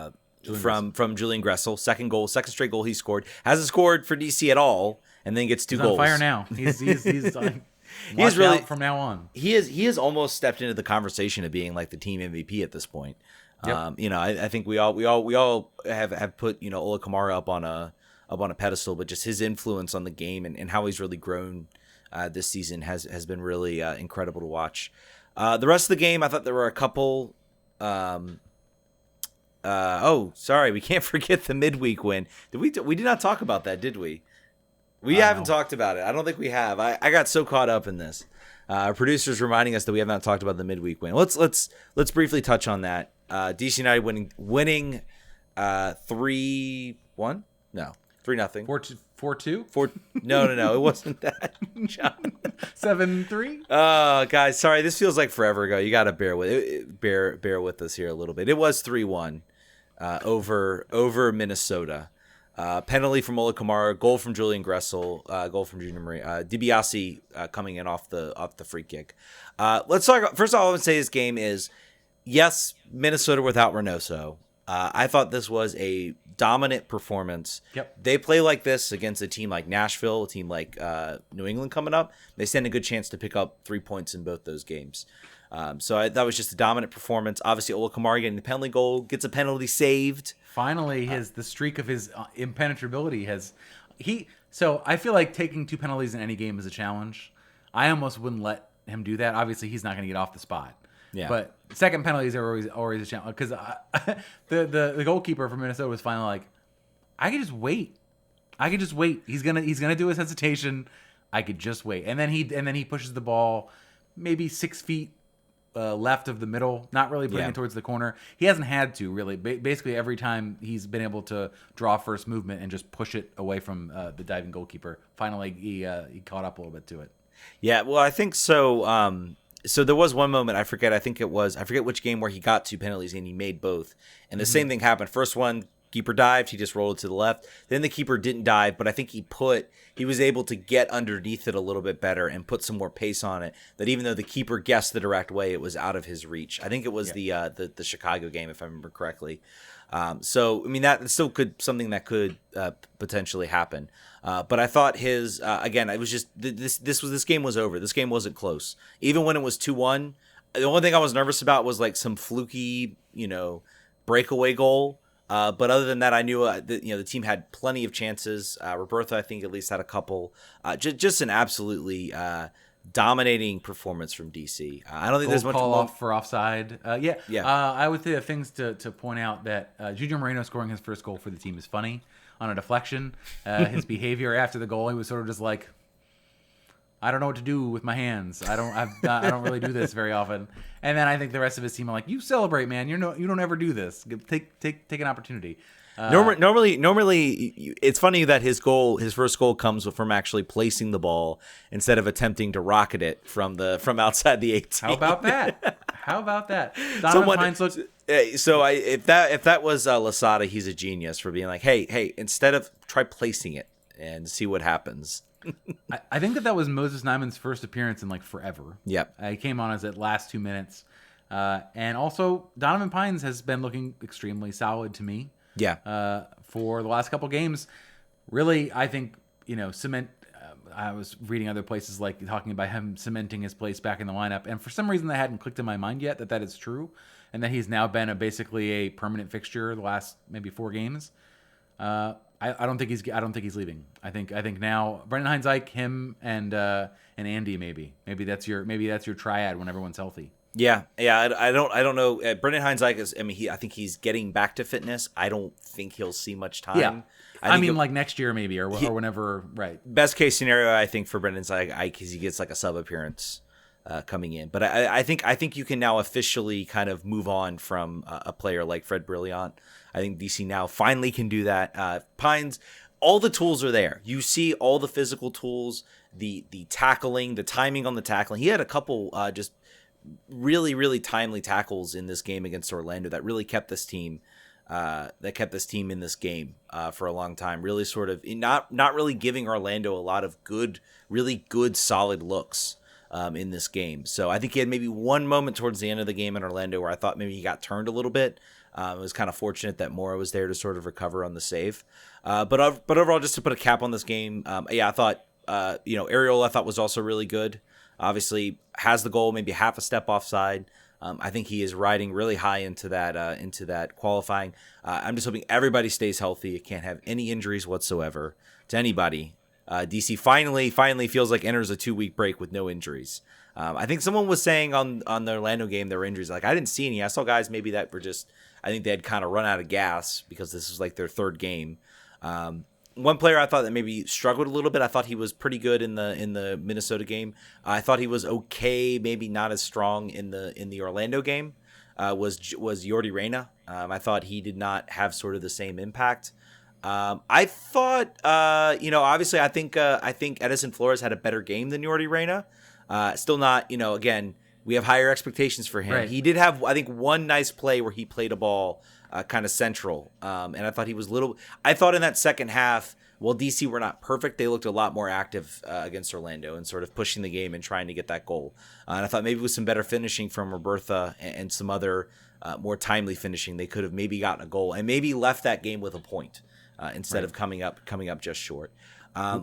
Julian Gressel. Second straight goal he scored. Hasn't scored for DC at all, and then gets two goals. He's on fire now. He's on. He's really from now on. He has almost stepped into the conversation of being like the team MVP at this point. Yep. I think we all have put Ola Kamara up on a pedestal, but just his influence on the game and how he's really grown this season has been really incredible to watch. The rest of the game, I thought there were a couple. Sorry, we can't forget the midweek win. We did not talk about that, did we? We haven't talked about it. I don't think we have. I got so caught up in this. Our producer's reminding us that we have not talked about the midweek win. Let's briefly touch on that. DC United winning 3-1? No, 3-0. 4-2? No, it wasn't that. 7-3? Guys, sorry, this feels like forever ago. You got to bear with us here a little bit. It was 3-1 over Minnesota. Penalty from Ola Kamara, goal from Julian Gressel, goal from Junior Marie, DiBiase coming in off the free kick. Let's talk. First of all, I would say this game is, yes, Minnesota without Reynoso. I thought this was a dominant performance. Yep. They play like this against a team like Nashville, a team like New England coming up. They stand a good chance to pick up 3 points in both those games. So that was just a dominant performance. Obviously, Ola Kamara getting the penalty goal, gets a penalty saved. Finally, the streak of his impenetrability So I feel like taking 2 penalties in any game is a challenge. I almost wouldn't let him do that. Obviously, he's not going to get off the spot. Yeah. But second penalties are always a challenge because the goalkeeper from Minnesota was finally like, I could just wait. He's gonna do his hesitation. I could just wait, and then he pushes the ball maybe 6 feet left of the middle, not really putting it towards the corner. He hasn't had to really. Basically, every time he's been able to draw first movement and just push it away from the diving goalkeeper. Finally, he caught up a little bit to it. Yeah, well, I think so. So there was one moment, I forget which game where he got 2 penalties and he made both. And the same thing happened. First one, keeper dived, he just rolled it to the left. Then the keeper didn't dive, but I think he was able to get underneath it a little bit better and put some more pace on it, that even though the keeper guessed the direct way, it was out of his reach. I think it was the Chicago game, if I remember correctly. So I mean, that still something that could potentially happen. But I thought his again, it was just this game was over. This game wasn't close, even when it was 2-1. The only thing I was nervous about was like some fluky, breakaway goal. But other than that, I knew the team had plenty of chances. Roberto, I think, at least had a couple. Just an absolutely dominating performance from DC. I don't think there's much call more. Off for offside. I would say the things to point out that Junior Moreno scoring his first goal for the team is funny on a deflection. His behavior after the goal, he was sort of just like, I don't know what to do with my hands. I don't really do this very often. And then I think the rest of his team are like, you celebrate, man. You don't ever do this. Take an opportunity. Normally, it's funny that his first goal comes from actually placing the ball instead of attempting to rocket it from outside the 18. How about that? Donovan Pines looked. If that was Losada, he's a genius for being like, hey, instead of try placing it and see what happens. I think that was Moses Nyman's first appearance in like forever. Yep. He came on as at last 2 minutes. And also Donovan Pines has been looking extremely solid to me. Yeah. For the last couple games. Really, I think, cement. I was reading other places like talking about him cementing his place back in the lineup. And for some reason that hadn't clicked in my mind yet that is true. And that he's now been basically a permanent fixture the last maybe 4 games. I don't think he's leaving. I think now Brendan Hines-Ike, him and Andy maybe that's your triad when everyone's healthy. Yeah. I don't know. Brendan Hines-Ike is. I mean, I think he's getting back to fitness. I don't think he'll see much time. Yeah. I mean, like next year maybe or whenever. Right. Best case scenario, I think for Brendan Hines-Ike is he gets like a sub appearance coming in. But I think you can now officially kind of move on from a player like Fred Brilliant. I think DC now finally can do that. Pines, all the tools are there. You see all the physical tools, the tackling, the timing on the tackling. He had a couple just really, really timely tackles in this game against Orlando that really kept this team in this game for a long time. Really sort of not really giving Orlando a lot of really good, solid looks in this game. So I think he had maybe one moment towards the end of the game in Orlando where I thought maybe he got turned a little bit. It was kind of fortunate that Mora was there to sort of recover on the save. But overall, just to put a cap on this game, I thought, Ariel I thought was also really good. Obviously has the goal, maybe half a step offside. I think he is riding really high into that qualifying. I'm just hoping everybody stays healthy. It can't have any injuries whatsoever to anybody. DC finally feels like enters a 2-week break with no injuries. I think someone was saying on the Orlando game there were injuries. Like I didn't see any. I saw guys maybe that were just. I think they had kind of run out of gas because this was like their third game. One player I thought that maybe struggled a little bit. I thought he was pretty good in the Minnesota game. I thought he was okay, maybe not as strong in the Orlando game. Was Yordi Reyna. I thought he did not have sort of the same impact. I thought obviously I think Edison Flores had a better game than Yordi Reyna. Still not, again, we have higher expectations for him. Right. He did have, I think, one nice play where he played a ball kind of central. And I thought he was I thought in that second half, while DC were not perfect, they looked a lot more active against Orlando and sort of pushing the game and trying to get that goal. And I thought maybe with some better finishing from Roberta and some other more timely finishing, they could have maybe gotten a goal and maybe left that game with a point instead of coming up just short.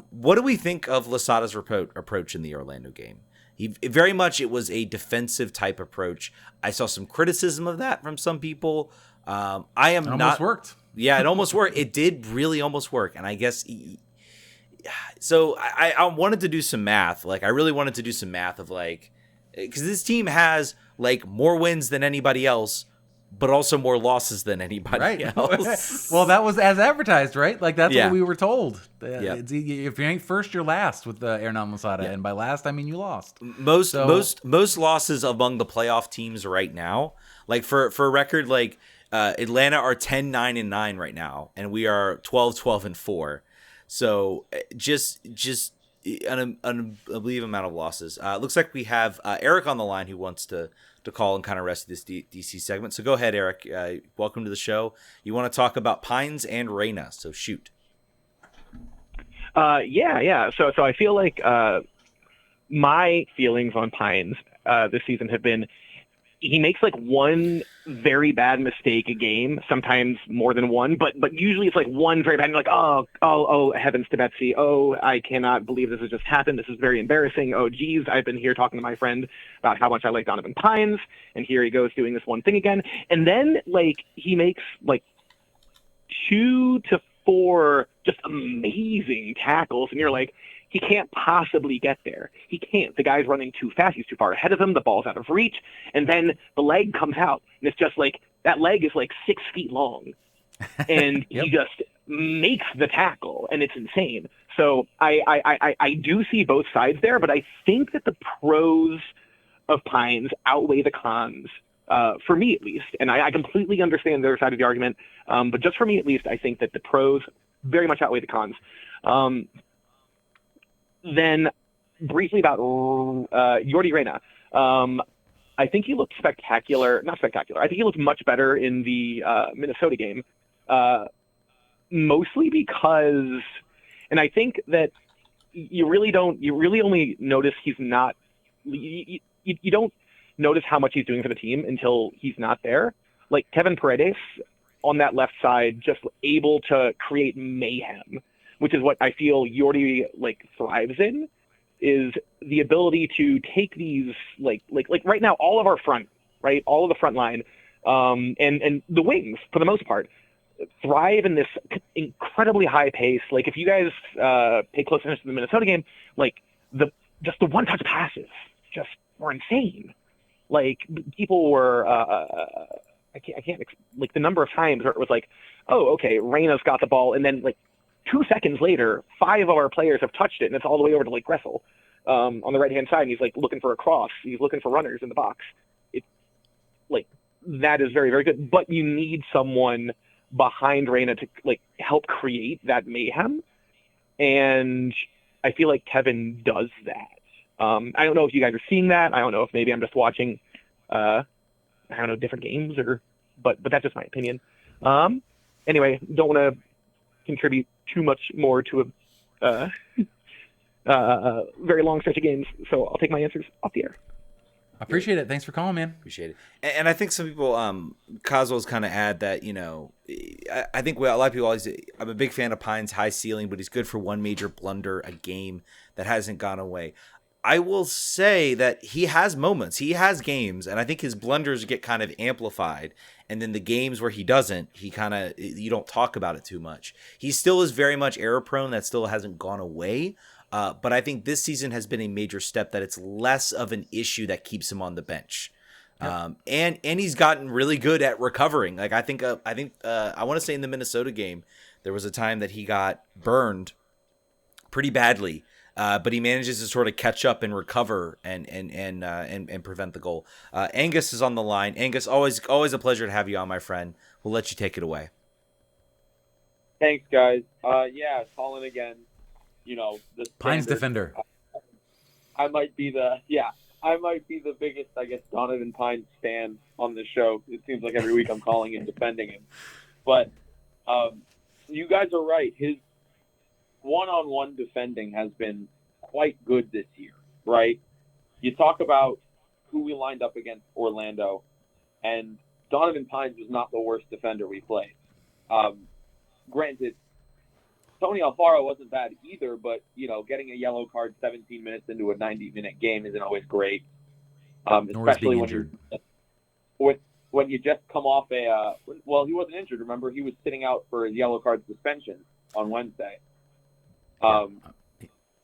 What do we think of Losada's approach in the Orlando game? It was a defensive type approach. I saw some criticism of that from some people. It almost worked. Yeah, it almost worked. It did really almost work. And I guess, so I wanted to do some math. Like I really wanted to do some math of like, because this team has like more wins than anybody else, but also more losses than anybody else. Well, that was as advertised, right? Like that's Yeah. what we were told. Yeah. If you ain't first, you're last with Hernan Losada, and by last I mean you lost. Most losses among the playoff teams right now, like for a record, like Atlanta are 10-9-9 right now, and we are 12-12-4. So just an unbelievable amount of losses. Looks like we have Eric on the line who wants to call and kind of rest this DC segment. So go ahead, Eric. Welcome to the show. You want to talk about Pines and Reyna, so shoot. Yeah. So I feel like my feelings on Pines this season have been he makes like one very bad mistake a game, sometimes more than one, but usually it's like one very bad. And you're like, oh, heavens to Betsy. Oh, I cannot believe this has just happened. This is very embarrassing. Oh, geez, I've been here talking to my friend about how much I like Donovan Pines, and here he goes doing this one thing again. And then like he makes like 2 to 4 just amazing tackles, and you're like, he can't possibly get there. He can't. The guy's running too fast. He's too far ahead of him. The ball's out of reach. And then the leg comes out. And it's just like, that leg is like 6 feet long. And Yep. he just makes the tackle. And it's insane. So I do see both sides there, but I think that the pros of Pines outweigh the cons, for me at least. And I completely understand the other side of the argument. But just for me at least, I think that the pros very much outweigh the cons. Then briefly about Yordi Reyna. I think he looked spectacular. Not spectacular. I think he looked much better in the Minnesota game, mostly because, and I think that you really only notice he's not, you don't notice how much he's doing for the team until he's not there. Like Kevin Paredes on that left side, just able to create mayhem, which is what I feel Yordi like thrives in, is the ability to take these like right now, all of the front line, and the wings for the most part thrive in this incredibly high pace. Like if you guys pay close attention to the Minnesota game, like the one-touch passes just were insane. Like people were, I can't like the number of times where it was like, oh, okay, Reyna's got the ball, and then like 2 seconds later, 5 of our players have touched it, and it's all the way over to like Gressel on the right-hand side, and he's like looking for a cross. He's looking for runners in the box. It's like that is very, very good. But you need someone behind Reyna to like help create that mayhem, and I feel like Kevin does that. I don't know if you guys are seeing that. I don't know if maybe I'm just watching, different games, but that's just my opinion. Anyway, don't want to contribute too much more to a very long stretch of games, so I'll take my answers off the air. I appreciate it. Thanks for calling, man. Appreciate it. And I think some people, Coswell's kind of add that, I think a lot of people always, I'm a big fan of Pine's high ceiling, but he's good for one major blunder a game that hasn't gone away. I will say that he has moments, he has games, and I think his blunders get kind of amplified. And then the games where he doesn't, you don't talk about it too much. He still is very much error prone. That still hasn't gone away. But I think this season has been a major step that it's less of an issue that keeps him on the bench. Yep. And he's gotten really good at recovering. Like I want to say in the Minnesota game, there was a time that he got burned pretty badly. But he manages to sort of catch up and recover and prevent the goal. Angus is on the line. Angus, always a pleasure to have you on, my friend. We'll let you take it away. Thanks, guys. Calling again. The Pines defender. I might be the biggest, I guess, Donovan Pines fan on the show. It seems like every week I'm calling and defending him. But you guys are right. His one-on-one defending has been quite good this year, right? You talk about who we lined up against Orlando, and Donovan Pines was not the worst defender we played. Granted, Tony Alfaro wasn't bad either, but, getting a yellow card 17 minutes into a 90-minute game isn't always great, especially when you just come off he wasn't injured, remember? He was sitting out for a yellow card suspension on Wednesday.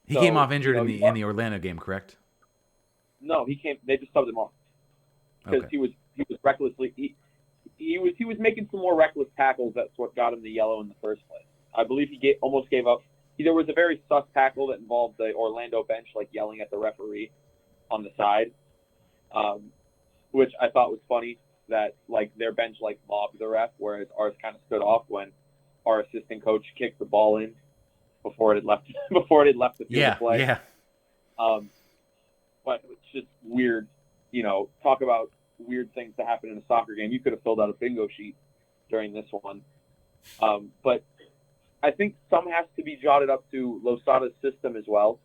He came off injured in the Orlando game, correct? No, he came. They just subbed him off because he was recklessly. He was making some more reckless tackles. That's what got him the yellow in the first place. I believe he almost gave up. There was a very sus tackle that involved the Orlando bench like yelling at the referee on the side, which I thought was funny. That like their bench like mobbed the ref, whereas ours kind of stood off when our assistant coach kicked the ball in before it had left before it had left the field Yeah, to play. yeah. But it's just weird. Talk about weird things that happen in a soccer game. You could have filled out a bingo sheet during this one. But I think some has to be jotted up to Losada's system as well.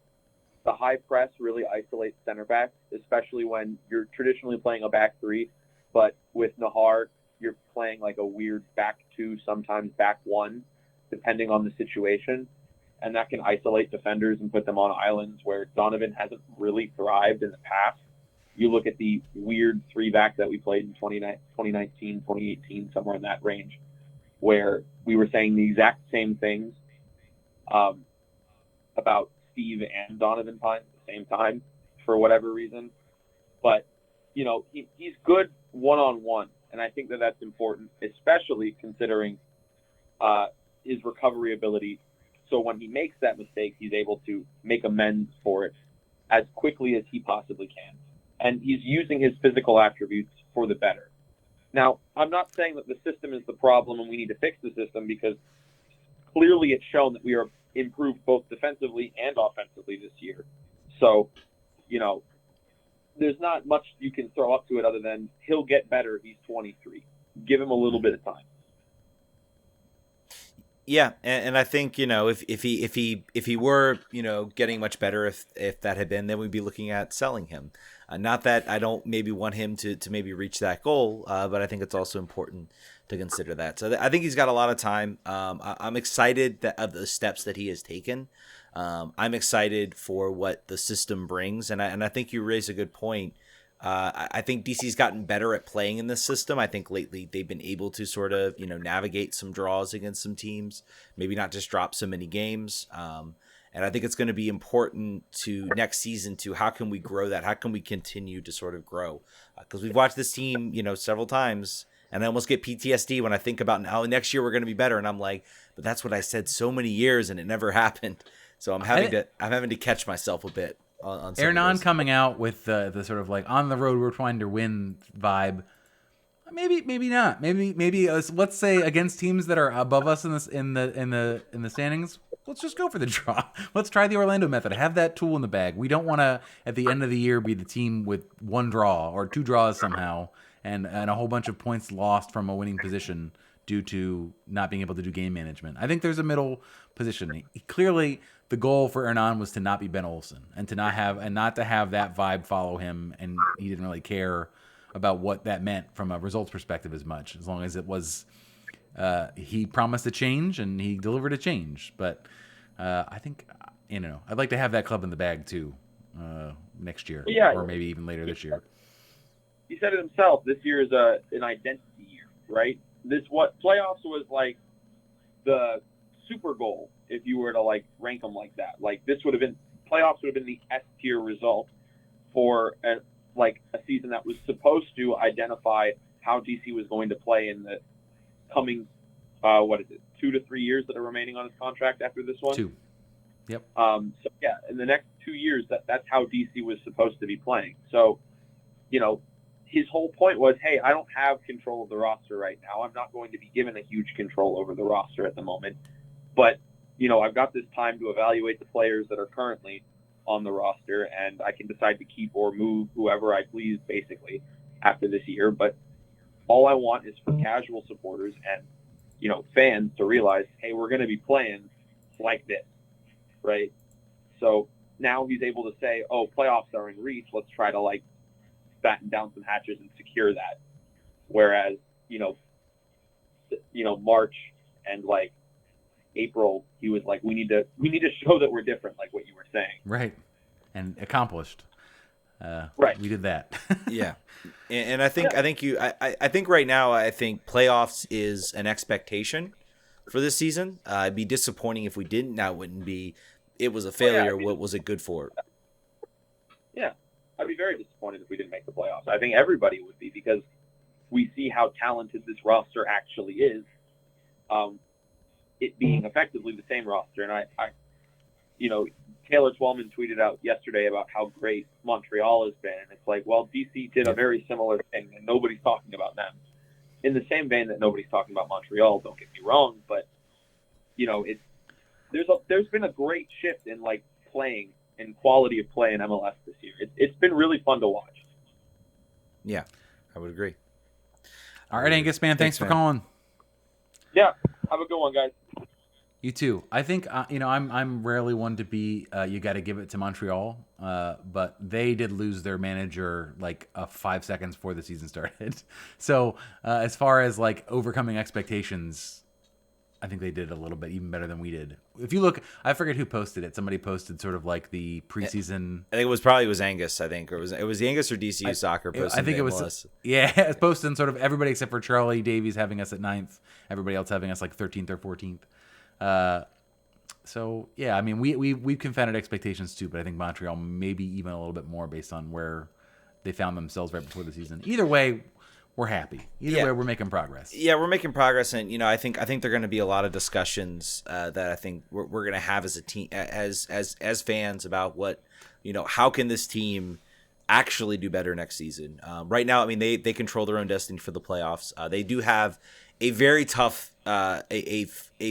The high press really isolates center backs, especially when you're traditionally playing a back three, but with Nahar, you're playing like a weird back two, sometimes back one, depending on the situation. And that can isolate defenders and put them on islands where Donovan hasn't really thrived in the past. You look at the weird three-back that we played in 2019, 2018, somewhere in that range, where we were saying the exact same things about Steve and Donovan Pine at the same time for whatever reason. But, he's good one-on-one, and I think that that's important, especially considering his recovery ability. So when he makes that mistake, he's able to make amends for it as quickly as he possibly can. And he's using his physical attributes for the better. Now, I'm not saying that the system is the problem and we need to fix the system, because clearly it's shown that we are improved both defensively and offensively this year. So, there's not much you can throw up to it other than he'll get better. He's 23. Give him a little bit of time. Yeah, and I think if he were getting much better, if that had been, then we'd be looking at selling him. Not that I don't maybe want him to maybe reach that goal, but I think it's also important to consider that. So I think he's got a lot of time. I'm excited of the steps that he has taken. I'm excited for what the system brings, and I think you raise a good point. I think DC's gotten better at playing in this system. I think lately they've been able to sort of, navigate some draws against some teams, maybe not just drop so many games. And I think it's going to be important to next season to how can we grow that? How can we continue to sort of grow? Because we've watched this team, several times, and I almost get PTSD when I think about how next year we're going to be better. And I'm like, but that's what I said so many years and it never happened. So I'm having to catch myself a bit. Hernan coming out with the sort of like on the road we're trying to win vibe. Maybe not. Maybe let's say against teams that are above us in the standings, let's just go for the draw. Let's try the Orlando method. Have that tool in the bag. We don't want to at the end of the year be the team with one draw or two draws somehow and a whole bunch of points lost from a winning position due to not being able to do game management. I think there's a middle position. Clearly, the goal for Hernan was to not be Ben Olsen and not to have that vibe follow him, and he didn't really care about what that meant from a results perspective as much, as long as it was he promised a change and he delivered a change. But I think I'd like to have that club in the bag too next year, or maybe even later this year. He said it himself. This year is an identity year, right? Playoffs was like the super goal if you were to like rank them like that. Like playoffs would have been the S tier result for a season that was supposed to identify how DC was going to play in the coming 2 to 3 years that are remaining on his contract after this one. 2. Yep. So yeah, in the next 2 years, that's how DC was supposed to be playing. So, his whole point was, hey, I don't have control of the roster right now. I'm not going to be given a huge control over the roster at the moment. But, I've got this time to evaluate the players that are currently on the roster, and I can decide to keep or move whoever I please, basically, after this year. But all I want is for casual supporters and, fans to realize, hey, we're going to be playing like this, right? So now he's able to say, oh, playoffs are in reach. Let's try to, batten down some hatches and secure that. Whereas, March and April, he was like, we need to show that we're different, like what you were saying. Right. And accomplished. Right. We did that. Yeah. And I think right now, I think playoffs is an expectation for this season. It'd be disappointing if we didn't. Now it wouldn't be, it was a failure. What was it good for? Yeah. I'd be very disappointed if we didn't make the playoffs. I think everybody would be, because we see how talented this roster actually is. It being effectively the same roster. And I Taylor Twellman tweeted out yesterday about how great Montreal has been. And it's like, well, DC did a very similar thing and nobody's talking about them. In the same vein that nobody's talking about Montreal, don't get me wrong, but, it's there's been a great shift in like playing and quality of play in MLS this year. It's been really fun to watch. Yeah, I would agree. All right, Angus, man, thanks for man. calling. Yeah, have a good one, guys. You too. I think I'm rarely one to be. You got to give it to Montreal, but they did lose their manager like 5 seconds before the season started. So as far as like overcoming expectations, I think they did a little bit even better than we did. If you look, I forget who posted it. Somebody posted sort of like the preseason. I think it was Angus. I think, or it was the Angus or DCU Soccer posted. I think it was MLS. it's posting sort of everybody except for Charlie Davies having us at 9th. Everybody else having us like 13th or 14th. So yeah, I mean we've confounded expectations too, but I think Montreal maybe even a little bit more based on where they found themselves right before the season. Either way, we're happy. Either way, we're making progress. Yeah, we're making progress, and I think there are going to be a lot of discussions that I think we're going to have as a team, as fans about what how can this team actually do better next season. Right now, I mean they control their own destiny for the playoffs. They do have a very tough, a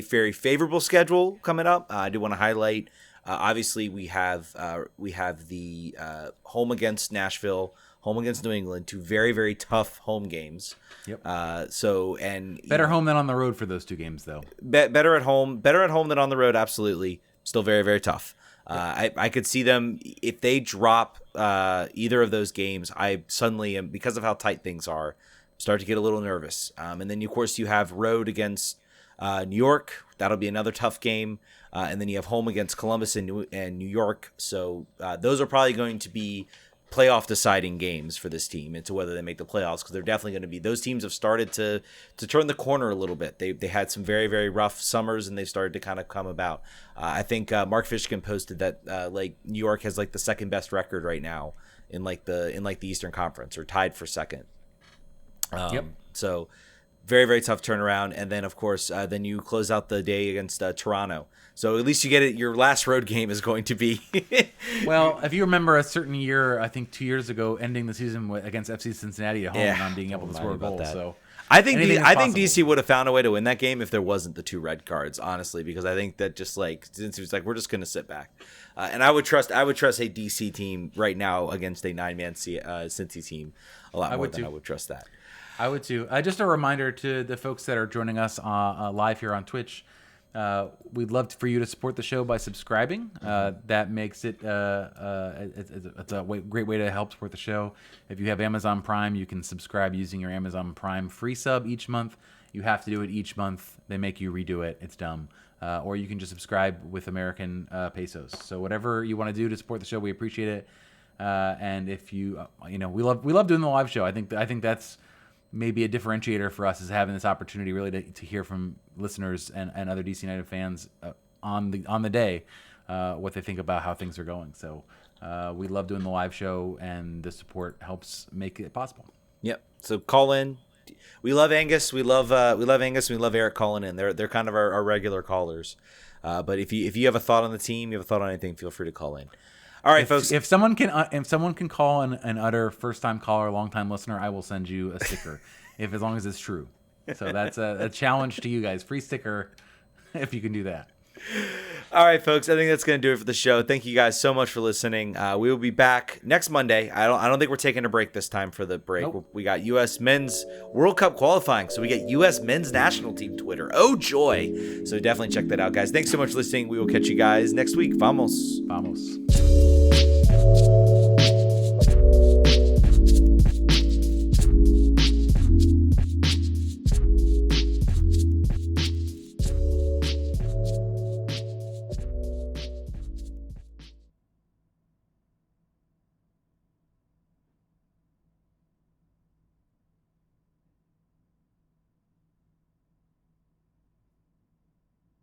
very favorable schedule coming up. I do want to highlight. Obviously, we have the home against Nashville, home against New England, 2 very, very tough home games. Yep. So and better home than on the road for those 2 games, though. Better at home than on the road. Absolutely, still very, very tough. I could see them if they drop either of those games. I suddenly am, because of how tight things are, start to get a little nervous. And then of course you have road against New York. That'll be another tough game. And then you have home against Columbus and New York. So those are probably going to be playoff deciding games for this team into whether they make the playoffs, because they're definitely going to be. Those teams have started to turn the corner a little bit. They had some very, very rough summers, and they started to kind of come about. I think Mark Fishkin posted that like New York has like the second best record right now in the Eastern Conference, or tied for second. So very, very tough turnaround. And then, of course, then you close out the day against Toronto. So at least you get it. Your last road game is going to be. Well, if you remember a certain year, I think 2 years ago, ending the season against FC Cincinnati at home and not being able to score a goal. So I think DC would have found a way to win that game if there wasn't the 2 red cards, honestly, because I think that just like, since it was like, we're just going to sit back. And I would trust a DC team right now against a 9-man Cincy team a lot more than I would trust that. I would too. Just a reminder to the folks that are joining us live here on Twitch. We'd love for you to support the show by subscribing. That makes it it's a great way to help support the show. If you have Amazon Prime, you can subscribe using your Amazon Prime free sub each month. You have to do it each month. They make you redo it. It's dumb. Or you can just subscribe with American pesos. So whatever you want to do to support the show, we appreciate it. And if we love doing the live show. I think that's maybe a differentiator for us, is having this opportunity really to hear from listeners and other DC United fans on the day what they think about how things are going. So we love doing the live show, and the support helps make it possible. Yep. So call in. We love Angus. We love Angus. We love Eric calling in. They're kind of our regular callers. But if you have a thought on the team, you have a thought on anything, feel free to call in. All right, folks. If someone can call and utter first-time caller, long-time listener, I will send you a sticker, as long as it's true. So that's a challenge to you guys. Free sticker, if you can do that. All right, folks. I think that's going to do it for the show. Thank you guys so much for listening. We will be back next Monday. I don't think we're taking a break this time for the break. Nope. We got U.S. Men's World Cup qualifying, so we get U.S. Men's National Team Twitter. Oh, joy. So definitely check that out, guys. Thanks so much for listening. We will catch you guys next week. Vamos. Vamos.